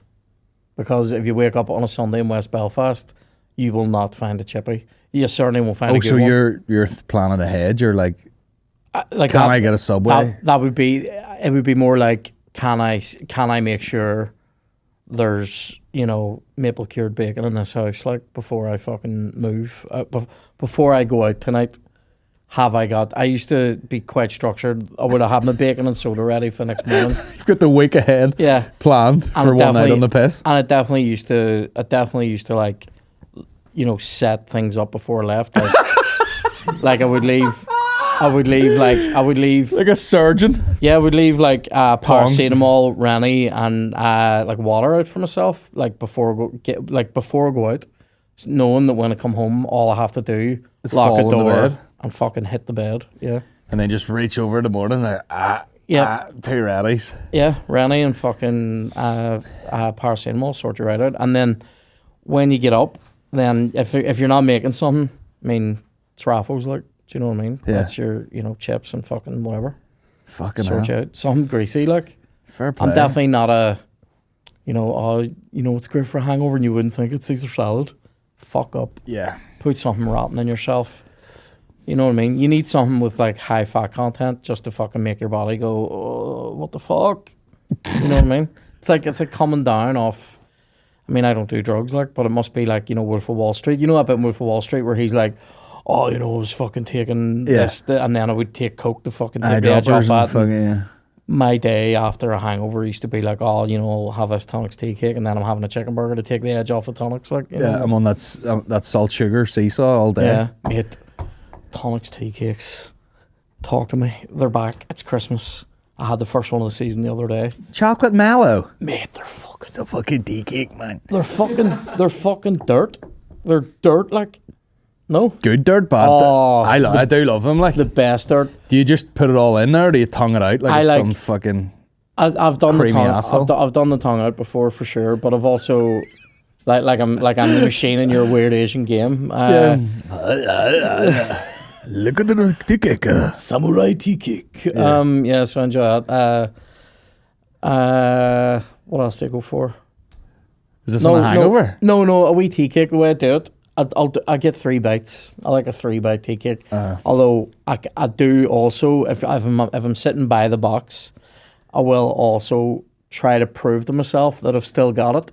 Because if you wake up on a Sunday in West Belfast, you will not find a chippy. You certainly won't find a good so one. you're planning ahead. You're like, Can I get a Subway? That would be. It would be more like, can I make sure there's maple cured bacon in this house before I fucking move, before I go out tonight. I used to be quite structured. I would have had my bacon and soda ready for the next morning. You've got the week ahead planned And for it one night definitely- on the piss. And I definitely used to set things up before I left. I would leave Like a surgeon. Yeah, I would leave paracetamol, Rennie, and water out for myself, before I go out, knowing that when I come home, all I have to do is lock fall a in the door bed. and fucking hit the bed. Yeah, And then just reach over in the morning like, 2 ratties. yeah, Rennie and fucking paracetamol sort you right out, and then when you get up, then if you're not making something, I mean, it's raffles, like, do you know what I mean? Yeah. That's your, chips and fucking whatever. Fucking Sort hell. you out. Something greasy, like. Fair play. I'm definitely not a, it's great for a hangover and you wouldn't think it's Caesar salad. Fuck up. Yeah. Put something rotten in yourself. You know what I mean? You need something with like high fat content just to fucking make your body go, oh, what the fuck? You know what I mean? It's like coming down off. I mean, I don't do drugs, like, but it must be like, Wolf of Wall Street. You know about Wolf of Wall Street where he's like, oh, I was fucking taking this, and then I would take coke to fucking take the edge off that. Yeah. My day after a hangover used to be like, oh, I'll have this tonics tea cake, and then I'm having a chicken burger to take the edge off the tonics. Like, I'm on that salt sugar seesaw all day. Yeah, mate. Tonics tea cakes. Talk to me. They're back. It's Christmas. I had the first one of the season the other day. Chocolate mallow. Mate, they're fucking. It's a fucking tea cake, man. They're fucking dirt. They're dirt, like. No. Good dirt, bad. Oh, I do love them. Like the best dirt. Do you just put it all in there, or do you tongue it out like some fucking? I've done the creamy tongue. asshole? I've done the tongue out before for sure, but I've also like I'm the machine in your weird Asian game. Look at the tea cake. Samurai tea cake. Yeah. So I enjoy that. What else do I go for? Is this on a hangover? No, a wee tea cake. The way I do it, I get 3 bites. I like a 3-bite tea cake. Although I do also, if I'm sitting by the box, I will also try to prove to myself that I've still got it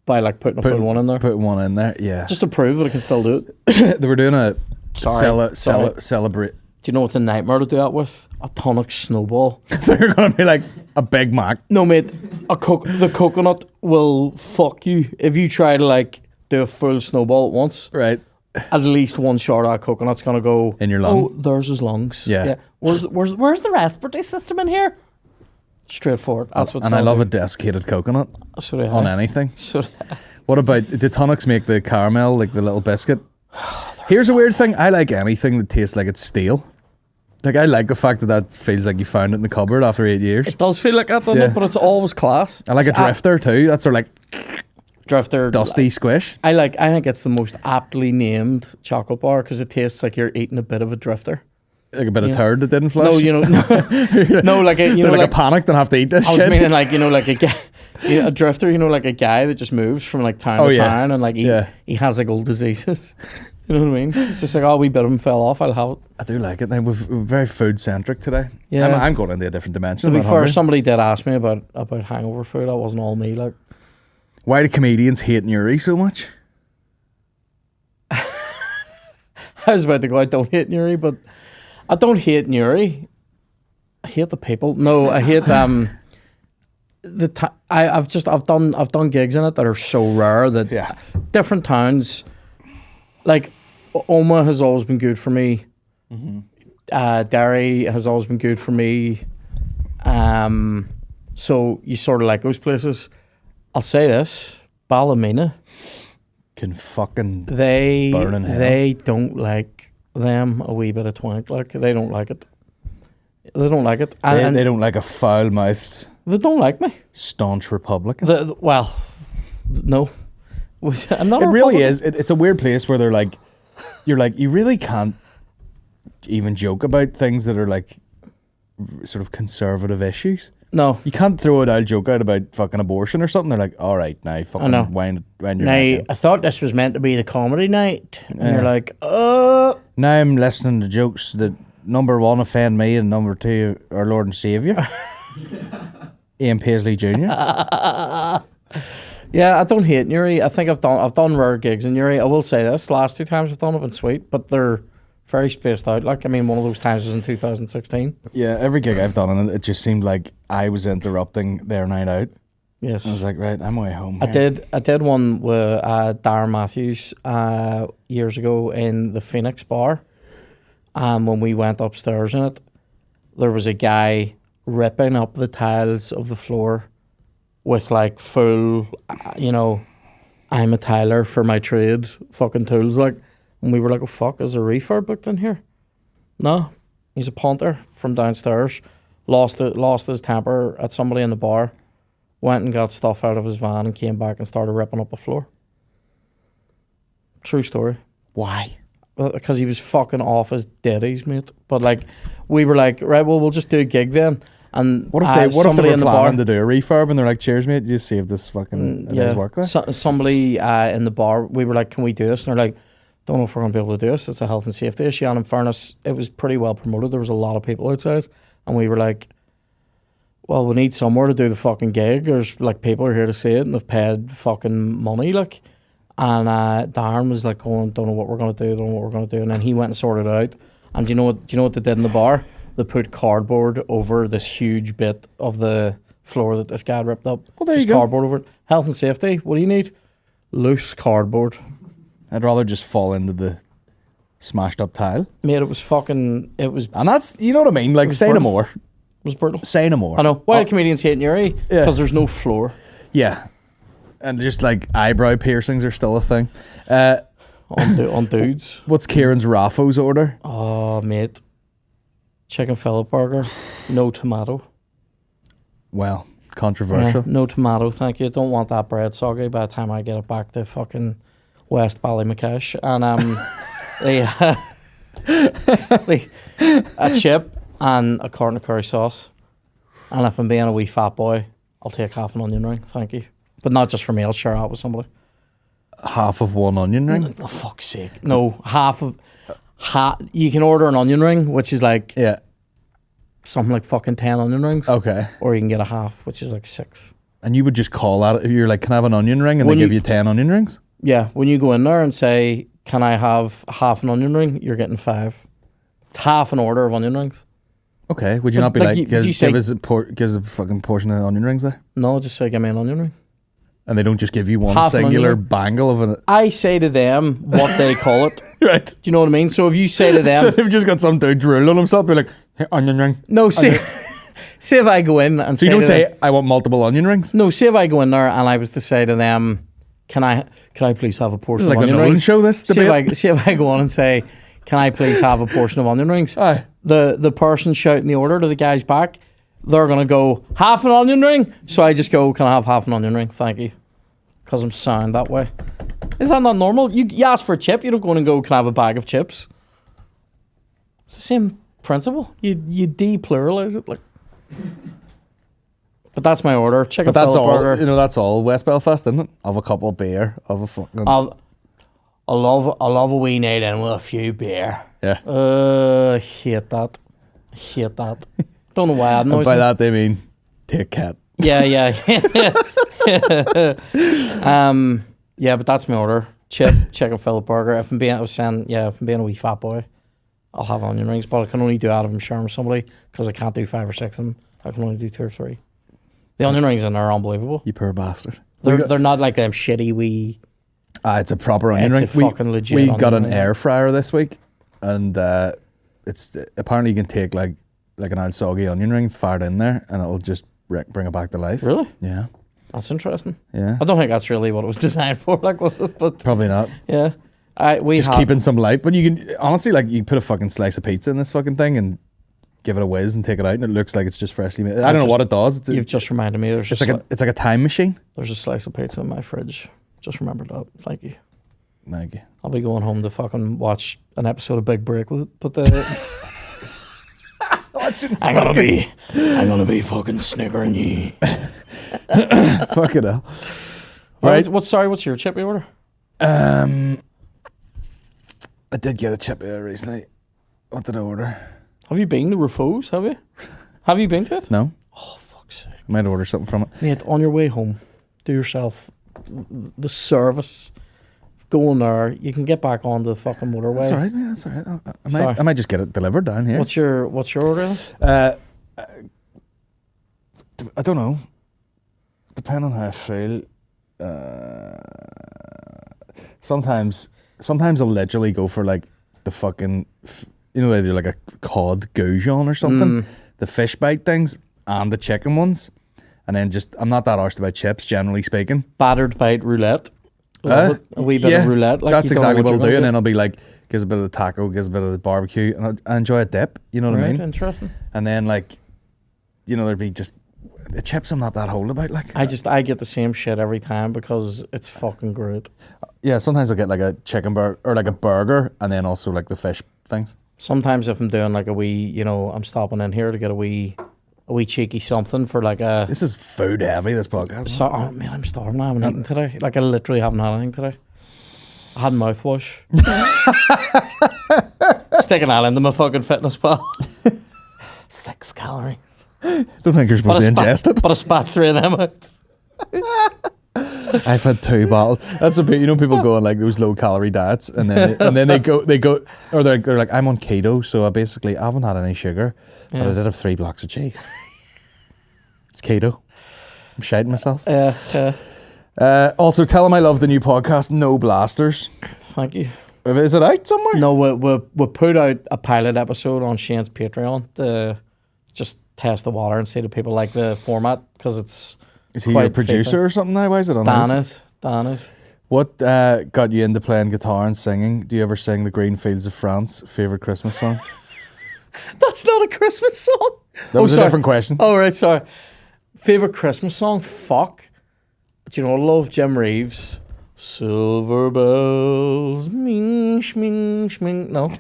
by like putting a full one in there. Put one in there, yeah. Just to prove that I can still do it. They were doing a Sorry. celebrate. Do you know what's a nightmare to do that with? A tonic snowball. They're gonna be like a Big Mac. No, mate. The coconut will fuck you if you try to like do a full snowball at once. Right. At least one shot of that coconut's gonna go in your lung. Oh, there's his lungs. Yeah. Where's the respiratory system in here? Straightforward. That's what's. And I love a desiccated coconut on anything. What about, do tonics make the caramel, like the little biscuit? Here's a weird thing. I like anything that tastes like it's stale. Like, I like the fact that feels like you found it in the cupboard after 8 years. It does feel like that, doesn't it? But it's always class. I like a drifter too. That's sort of like drifter, dusty squish. I think it's the most aptly named chocolate bar because it tastes like you're eating a bit of a drifter. Like a bit of turd that didn't flush. No, like a panic don't have to eat this shit. I was meaning like like a guy, a drifter. Like a guy that just moves from like town to town and like he has like old diseases. You know what I mean? It's just like, we bit of him fell off. I'll have it. I do like it. We're very food centric today. Yeah, I'm going into a different dimension. To be fair, somebody did ask me about hangover food. That wasn't all me. Like, why do comedians hate Nuri so much? I was about to go, I don't hate Nuri, but I don't hate Nuri. I hate the people. No, I hate I've done gigs in it that are so rare that different towns. Like, Oma has always been good for me. Mm-hmm. Derry has always been good for me. So you sort of like those places. I'll say this: Ballymena can fucking burn in hell. They don't like them a wee bit of twank. Like, they don't like it. They don't like it. And they don't like a foul-mouthed. They don't like me. Staunch Republican. No. I'm not. It really is. It's a weird place where they're like, you're like, you really can't even joke about things that are like sort of conservative issues. No, you can't throw a joke out about fucking abortion or something. They're like, all right, now fucking wind your neck down. I thought this was meant to be the comedy night, and you're like, Now I'm listening to jokes that number one offend me and number two our Lord and Saviour, Ian Paisley Jr. Yeah, I don't hate Newry. I think I've done rare gigs in Newry. I will say this: the last 2 times I've done have been sweet, but they're very spaced out. Like, I mean, one of those times was in 2016. Yeah, every gig I've done, and it just seemed like I was interrupting their night out. Yes, I was like, right, I'm way home. I did one with Darren Matthews years ago in the Phoenix Bar, and when we went upstairs in it, there was a guy ripping up the tiles of the floor with like full, I'm a tiler for my trade fucking tools, like, and we were like, oh fuck, is there refurb booked in here? No, he's a punter from downstairs, lost his temper at somebody in the bar, went and got stuff out of his van and came back and started ripping up the floor. True story. Why? Because he was fucking off his daddies, mate. But like, we were like, right, well, we'll just do a gig then. And What if they somebody were in the planning bar, to do a refurb and they're like, cheers, mate, you saved this fucking day's work there? somebody in the bar, we were like, can we do this? And they're like, don't know if we're going to be able to do this. It's a health and safety issue. And in fairness, it was pretty well promoted. There was a lot of people outside. And we were like, well, we need somewhere to do the fucking gig. There's like people are here to see it and they've paid fucking money. Like, and Darren was like, going, don't know what we're going to do, don't know what we're going to do. And then he went and sorted it out. And do you know what they did in the bar? They put cardboard over this huge bit of the floor that this guy had ripped up. Well, there Just you go. cardboard over it. Health and safety. What do you need? Loose cardboard. I'd rather just fall into the smashed up tile. Mate, it was And that's, you know what I mean? Like, say no brutal. more. It was brutal. Say no more. I know. Why do comedians hate Newry? Yeah. Because there's no floor. Yeah. And just like eyebrow piercings are still a thing. On dudes. What's Kieran's Raffo's order? Oh, mate. Chicken fillet burger. No tomato. Well, controversial. Yeah, no tomato, thank you. Don't want that bread soggy by the time I get it back to fucking West Ballymakesh. And a chip and a carton of curry sauce. And if I'm being a wee fat boy, I'll take half an onion ring, thank you. But not just for me, I'll share out with somebody. Half of one onion ring? For fuck's sake. No, you can order an onion ring, which is like Yeah. something like fucking 10 onion rings. Okay. Or you can get a half, which is like 6. And you would just call out, if you're like, can I have an onion ring? And When they give you- you 10 onion rings? Yeah, when you go in there and say, can I have half an onion ring? You're getting 5. It's half an order of onion rings. Okay. Would you But, not be like, like, you- give you say- us a fucking portion of onion rings there? No, just say, give me an onion ring. And they don't just give you one Half an singular onion. bangle of an... I say to them what they call it. Right. Do you know what I mean? So if you say to So them, they've just got some dude drooling on himself, be like, hey, onion ring. no, say if I go in and So you don't to say, them, I want multiple onion rings? no, say if I go in there and I was to say to them, can I please have a portion This is of like the onion Nolan rings? show, this debate. See if I go on and say, can I please have a portion of onion rings? Aye. The person shouting the order to the guy's back, they're going to go, half an onion ring? So I just go, can I have half an onion ring? Thank you. Because I'm sound that way. Is that not normal? You ask for a chip, you don't go in and go, can I have a bag of chips? It's the same principle. You de-pluralize it. Like. But that's my order. Chicken But that's fillet all, burger. you know, that's all West Belfast, isn't it? Of a couple of beer, of a fucking... I love a wee night in with a few beer. yeah. Hate that. Don't know why I And know. by that they mean, take cat. Yeah. Yeah, but that's my order. Chicken fillet burger. If I'm being a wee fat boy, I'll have onion rings, but I can only do out of them sharing with somebody because I can't do 5 or 6 of them. I can only do 2 or 3. The onion rings in there are unbelievable. You poor bastard. They're not like them shitty wee. It's a proper onion ring. It's a fucking legit We onion got an ring. air fryer this week, and it's apparently you can take like an old soggy onion ring, fire it in there, and it'll just bring it back to life. Really? Yeah. That's interesting. Yeah. I don't think that's really what it was designed for. Like, was it? But Probably not. yeah, Just keeping some light, but you can honestly like you put a fucking slice of pizza in this fucking thing and give it a whiz and take it out, and it looks like it's just freshly made. I don't know what it does. You've just reminded me. It's like a time machine. There's a slice of pizza in my fridge. Just remembered that. Thank you. Thank you. I'll be going home to fucking watch an episode of Big Break with it. But I'm gonna be fucking sniggering you. Fuck it hell. Right. What's your chip order? I did get a chip here recently. What did I order? Have you been to Rufo's? Have you? Have you been to it? No. Oh, fuck's sake. Might order something from it. Mate, on your way home, do yourself the service. Go in there. You can get back on the fucking motorway. That's all right, man. That's all right. Sorry. I might just get it delivered down here. What's your order then? I don't know. Depending on how I feel. Sometimes I'll literally go for like the fucking, you know, they do like a cod goujon or something. The fish bite things and the chicken ones. And then I'm not that arsed about chips, generally speaking. Battered bite roulette. A wee bit of roulette. Like that's you don't know exactly what you're I'll do. gonna And get. then I'll be like, gives a bit of the taco, gives a bit of the barbecue, and I enjoy a dip. You know what I Right, mean? interesting. And then like, you know, there'd be just the chips I'm not that hold about. Like I get the same shit every time because it's fucking great. Yeah, sometimes I'll get like a chicken burger or like a burger and then also like the fish things. Sometimes if I'm doing like a wee, you know, I'm stopping in here to get a wee cheeky something for like a... This is food heavy, this podcast. So, oh man, I'm starving. I haven't eaten today. Like I literally haven't had anything today. I had mouthwash. Stick an eye into my fucking fitness pal. 6 calories. Don't think you're supposed to ingest it. But I spat 3 of them out. I've had 2 bottles. That's a bit, you know, people go on like those low calorie diets and then they go or they're like I'm on keto, so I haven't had any sugar, but I did have 3 blocks of cheese. It's keto. I'm shitting myself. Yeah. Also, tell them I love the new podcast, No Blasters. Thank you. Is it out somewhere? No, we put out a pilot episode on Shane's Patreon to just test the water and see if people like the format, because it's... Is he your producer or something now? Why is it on Dan is. What got you into playing guitar and singing? Do you ever sing the Green Fields of France? Favourite Christmas song? That's not a Christmas song. That was a different question. Oh, right, sorry. Favourite Christmas song? Fuck. Do you know, I love Jim Reeves. Silver bells, ming, shming, shming. No.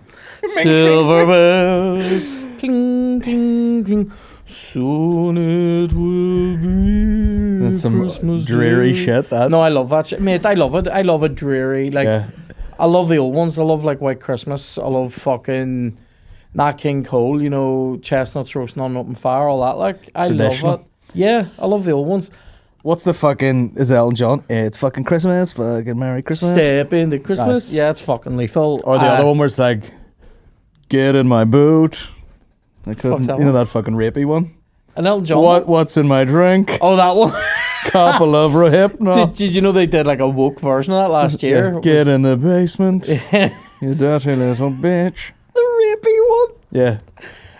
Silver bells, cling, cling, cling. Soon it will be. That's some Christmas dreary Day. shit, that. No, I love that shit. Mate, I love it. I love it dreary. Like, Yeah. I love the old ones. I love, like, White Christmas. I love fucking Nat King Cole, you know, chestnuts roasting on an open fire, all that. Like, I love Traditional. it. Yeah, I love the old ones. What's the fucking... Is Elton John? It's fucking Christmas. Fucking Merry Christmas. Step into Christmas. Yeah, it's fucking lethal. Or the other one where it's like, get in my boot. I couldn't... Fuck's that You know one? that fucking rapey one? And Elton John. What's in my drink? Oh, that one. Couple of Rohypnol. Did you know they did like a woke version of that last year? Yeah, get in the basement. You dirty little bitch. The rapey one. Yeah.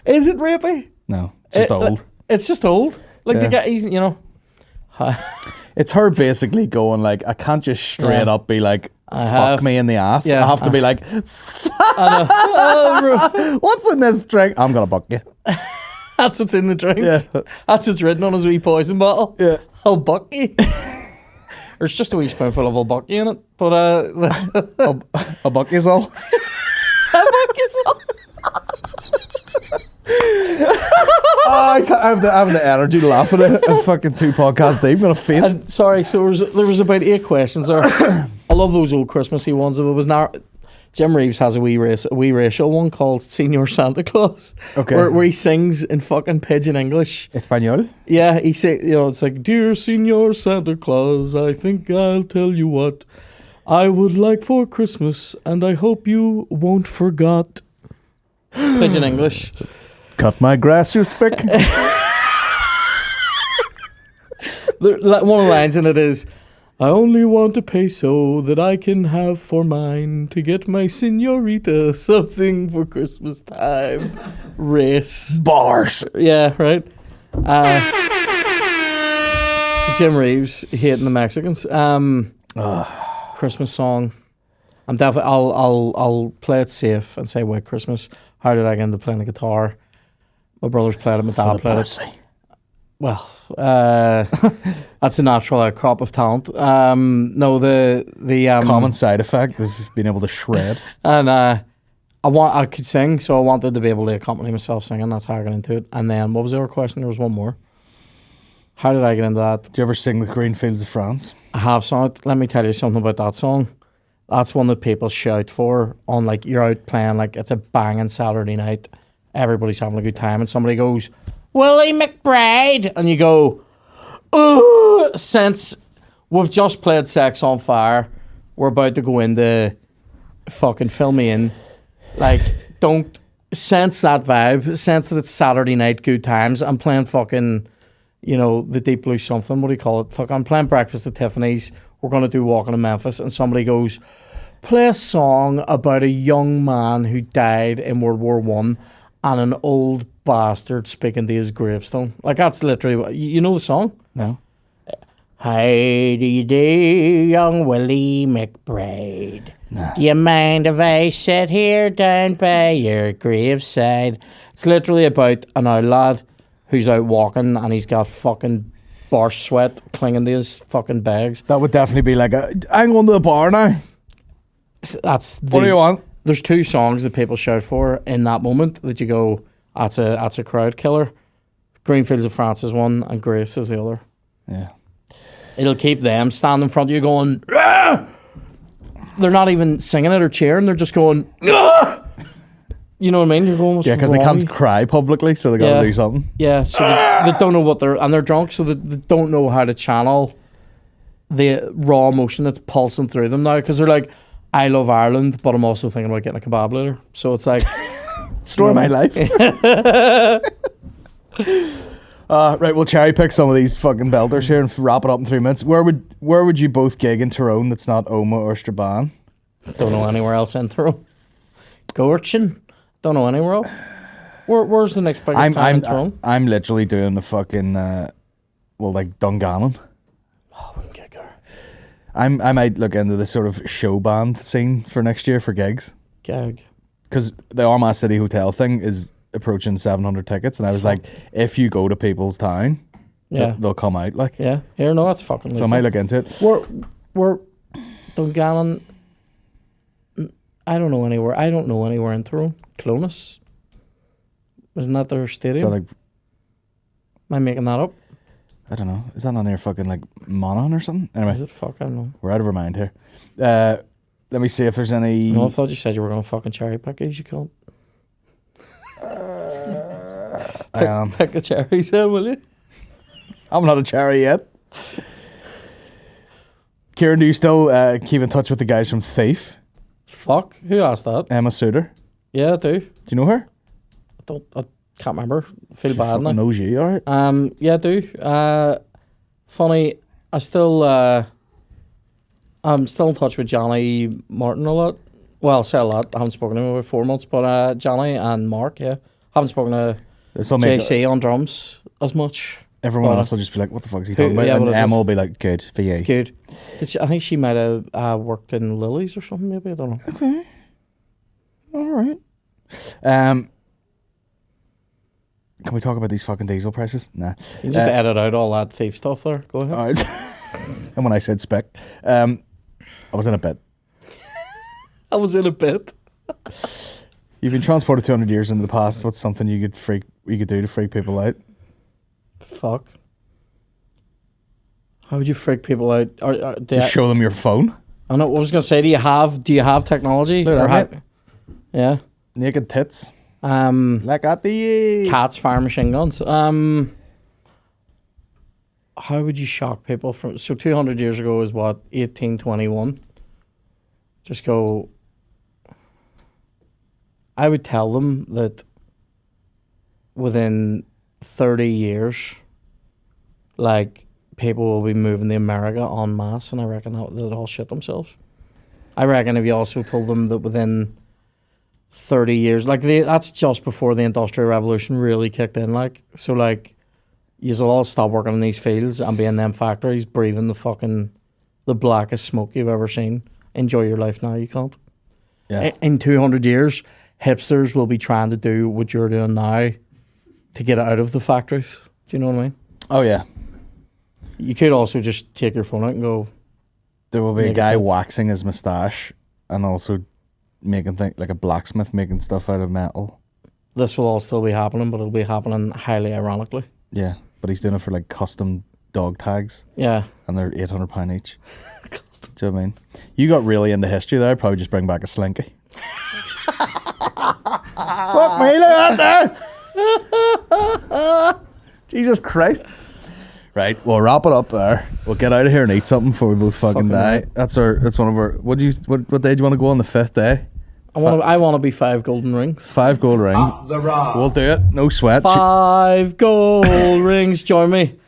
Is it rapey? No, it's just old. It's just old. Like Yeah. the guy, he's, you know. It's her basically going like, I can't just straight up be like, fuck have- me in the ass. Yeah, I have to be like, Oh, what's in this drink? I'm gonna buck you. that's what's in the drink. Yeah. That's what's written on his wee poison bottle. Yeah. I'll buck you. There's just a wee spoonful of I'll buck you in it. But I'll buck you all. I'll buck you some. I have the energy to laugh at it. A fucking 2 podcasts deep. I'm gonna faint. And sorry, so there was about 8 questions there. I love those old Christmassy ones. If it was now, Jim Reeves has a wee racial one called Senior Santa Claus. Okay. Where he sings in fucking pidgin English. Espanol. Yeah, he say, you know, it's like, dear Senior Santa Claus, I think I'll tell you what I would like for Christmas, and I hope you won't forgot. Pidgin English. Cut my grass, you spick. One of the lines in it is, I only want a peso that I can have for mine to get my senorita something for Christmas time. Race. Bars. Yeah, right. So Jim Reeves hating the Mexicans. Christmas song. I'm definitely. I'll play it safe and say White Christmas. How did I get into playing the guitar? My brothers played it. My dad played it. Well, that's a natural outcrop of talent. No, the Common side effect of being able to shred. and I could sing, so I wanted to be able to accompany myself singing. That's how I got into it. And then what was the other question? There was one more. How did I get into that? Do you ever sing the Green Fields of France? I have sung it. Let me tell you something about that song. That's one that people shout for on, like, you're out playing, like it's a banging Saturday night. Everybody's having a good time, and somebody goes, Willie McBride, and you go, oh, since we've just played Sex on Fire, we're about to go into fucking fill me in. Like, don't sense that vibe, sense that it's Saturday night, good times. I'm playing fucking, you know, the Deep Blue something, what do you call it? Fuck, I'm playing Breakfast at Tiffany's, we're going to do Walking in Memphis, and somebody goes, play a song about a young man who died in World War One and an old bastard speaking to his gravestone. Like, that's literally what, you know the song? No. Heidi day, young Willie McBride. Nah. Do you mind if I sit here down by your graveside? It's literally about an old lad who's out walking and he's got fucking bar sweat clinging to his fucking bags. That would definitely be like I'm going to the bar now. That's the, What do you want? There's two songs that people shout for in that moment that you go, that's a crowd killer. Greenfields of France is one, and Grace is the other. Yeah. It'll keep them standing in front of you going, "Ah!" They're not even singing it or cheering, they're just going, "Ah!" You know what I mean? You're going, what's Yeah, because they wrong? can't cry publicly, so they got to Yeah. do something. Yeah, so they don't know what they're drunk, so they don't know how to channel the raw emotion that's pulsing through them now, because they're like, I love Ireland, but I'm also thinking about getting a kebab later. So it's like, Story of my life. Right, we'll cherry pick some of these fucking belters here and wrap it up in 3 minutes. Where would you both gig in Tyrone that's not Oma or Strabane? don't know anywhere else in Tyrone. Gorchin, don't know anywhere else. Where's the next biggest town in Tyrone? I'm literally doing the fucking like Dungannon. Oh, we can get her. I might look into the sort of show band scene for next year for gigs, Gag. because the Armagh City Hotel thing is approaching 700 tickets, and I was like, if you go to people's town, Yeah. they'll come out, like. Yeah. Here, no, that's fucking So I might look into it. We're Dungannon. I don't know anywhere. I don't know anywhere in Tyrone. Clonus. Isn't that their stadium? So like, Am I making that up? I don't know. Is that on there fucking like Monaghan or something? Anyway, Is it? Fuck, I don't know. we're out of our mind here. Let me see if there's any. No, I thought you said you were going to fucking cherry pick these. You can't. I am. Pick a cherry, then, will you? I'm not a cherry yet. Ciaran, do you still keep in touch with the guys from Thief? Fuck. Who asked that? Emma Suter. Yeah, I do. Do you know her? I can't remember. Feel bad Fucking now. knows you, alright? Yeah, I do. Funny, I'm still in touch with Johnny Martin a lot. Well, I say a lot. I haven't spoken to him in about 4 months, but Johnny and Mark, yeah. Haven't spoken to This'll make JC on drums as much. everyone but, else will just be like, what the fuck is he talking about? yeah, And what is Emma this? will be like, good for you. Good. I think she might have worked in Lily's or something, maybe. I don't know. Okay. Alright. Can we talk about these fucking diesel prices? Nah. You can just edit out all that thief stuff there. Go ahead. Alright. And when I said spec, I was in a bit. I was in a bit. You've been transported 200 years into the past. What's something you could do to freak people out? Fuck. How would you freak people out? Just show them your phone. I know. I was gonna say, do you have technology? Look at Or that, ha- yeah. Naked tits. Like at the cats fire machine guns. How would you shock people from? So 200 years ago is what, 1821. Just go. I would tell them that within 30 years, like, people will be moving to America en masse, and I reckon they'll all shit themselves. I reckon if you also told them that within 30 years, like, that's just before the Industrial Revolution really kicked in, like, so, like, you'll all stop working in these fields and be in them factories, breathing the blackest smoke you've ever seen. Enjoy your life now, you can't. Yeah. In 200 years, hipsters will be trying to do what you're doing now to get out of the factories. Do you know what I mean? Oh yeah. You could also just take your phone out and go, There will be a Naked guy tits. waxing his moustache and also making like a blacksmith making stuff out of metal. this will all still be happening, but it'll be happening highly ironically. Yeah, but he's doing it for like custom dog tags, Yeah. and they're £800 each. Do you know what I mean? You got really into history there. I'd probably just bring back a slinky. Fuck me, look at that there. Jesus Christ. Right, we'll wrap it up there. We'll get out of here and eat something before we both fucking die. right. That's one of our. What day do you want to go on the 5th day? I want to be 5 golden rings. 5 gold rings. We'll do it. No sweat. 5 gold rings, join me.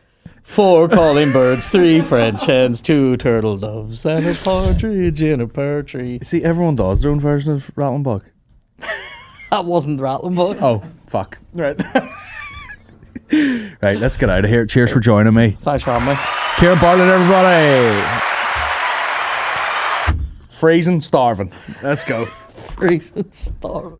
4 calling birds, 3 French hens, 2 turtle doves, and a partridge in a pear tree. See, everyone does their own version of Rattling Bug. That wasn't Rattling Bug. Oh, fuck. Right. Right, let's get out of here. Cheers for joining me. Thanks for having me. Ciaran Bartlett, everybody. Freezing, starving. Let's go. Freezing star.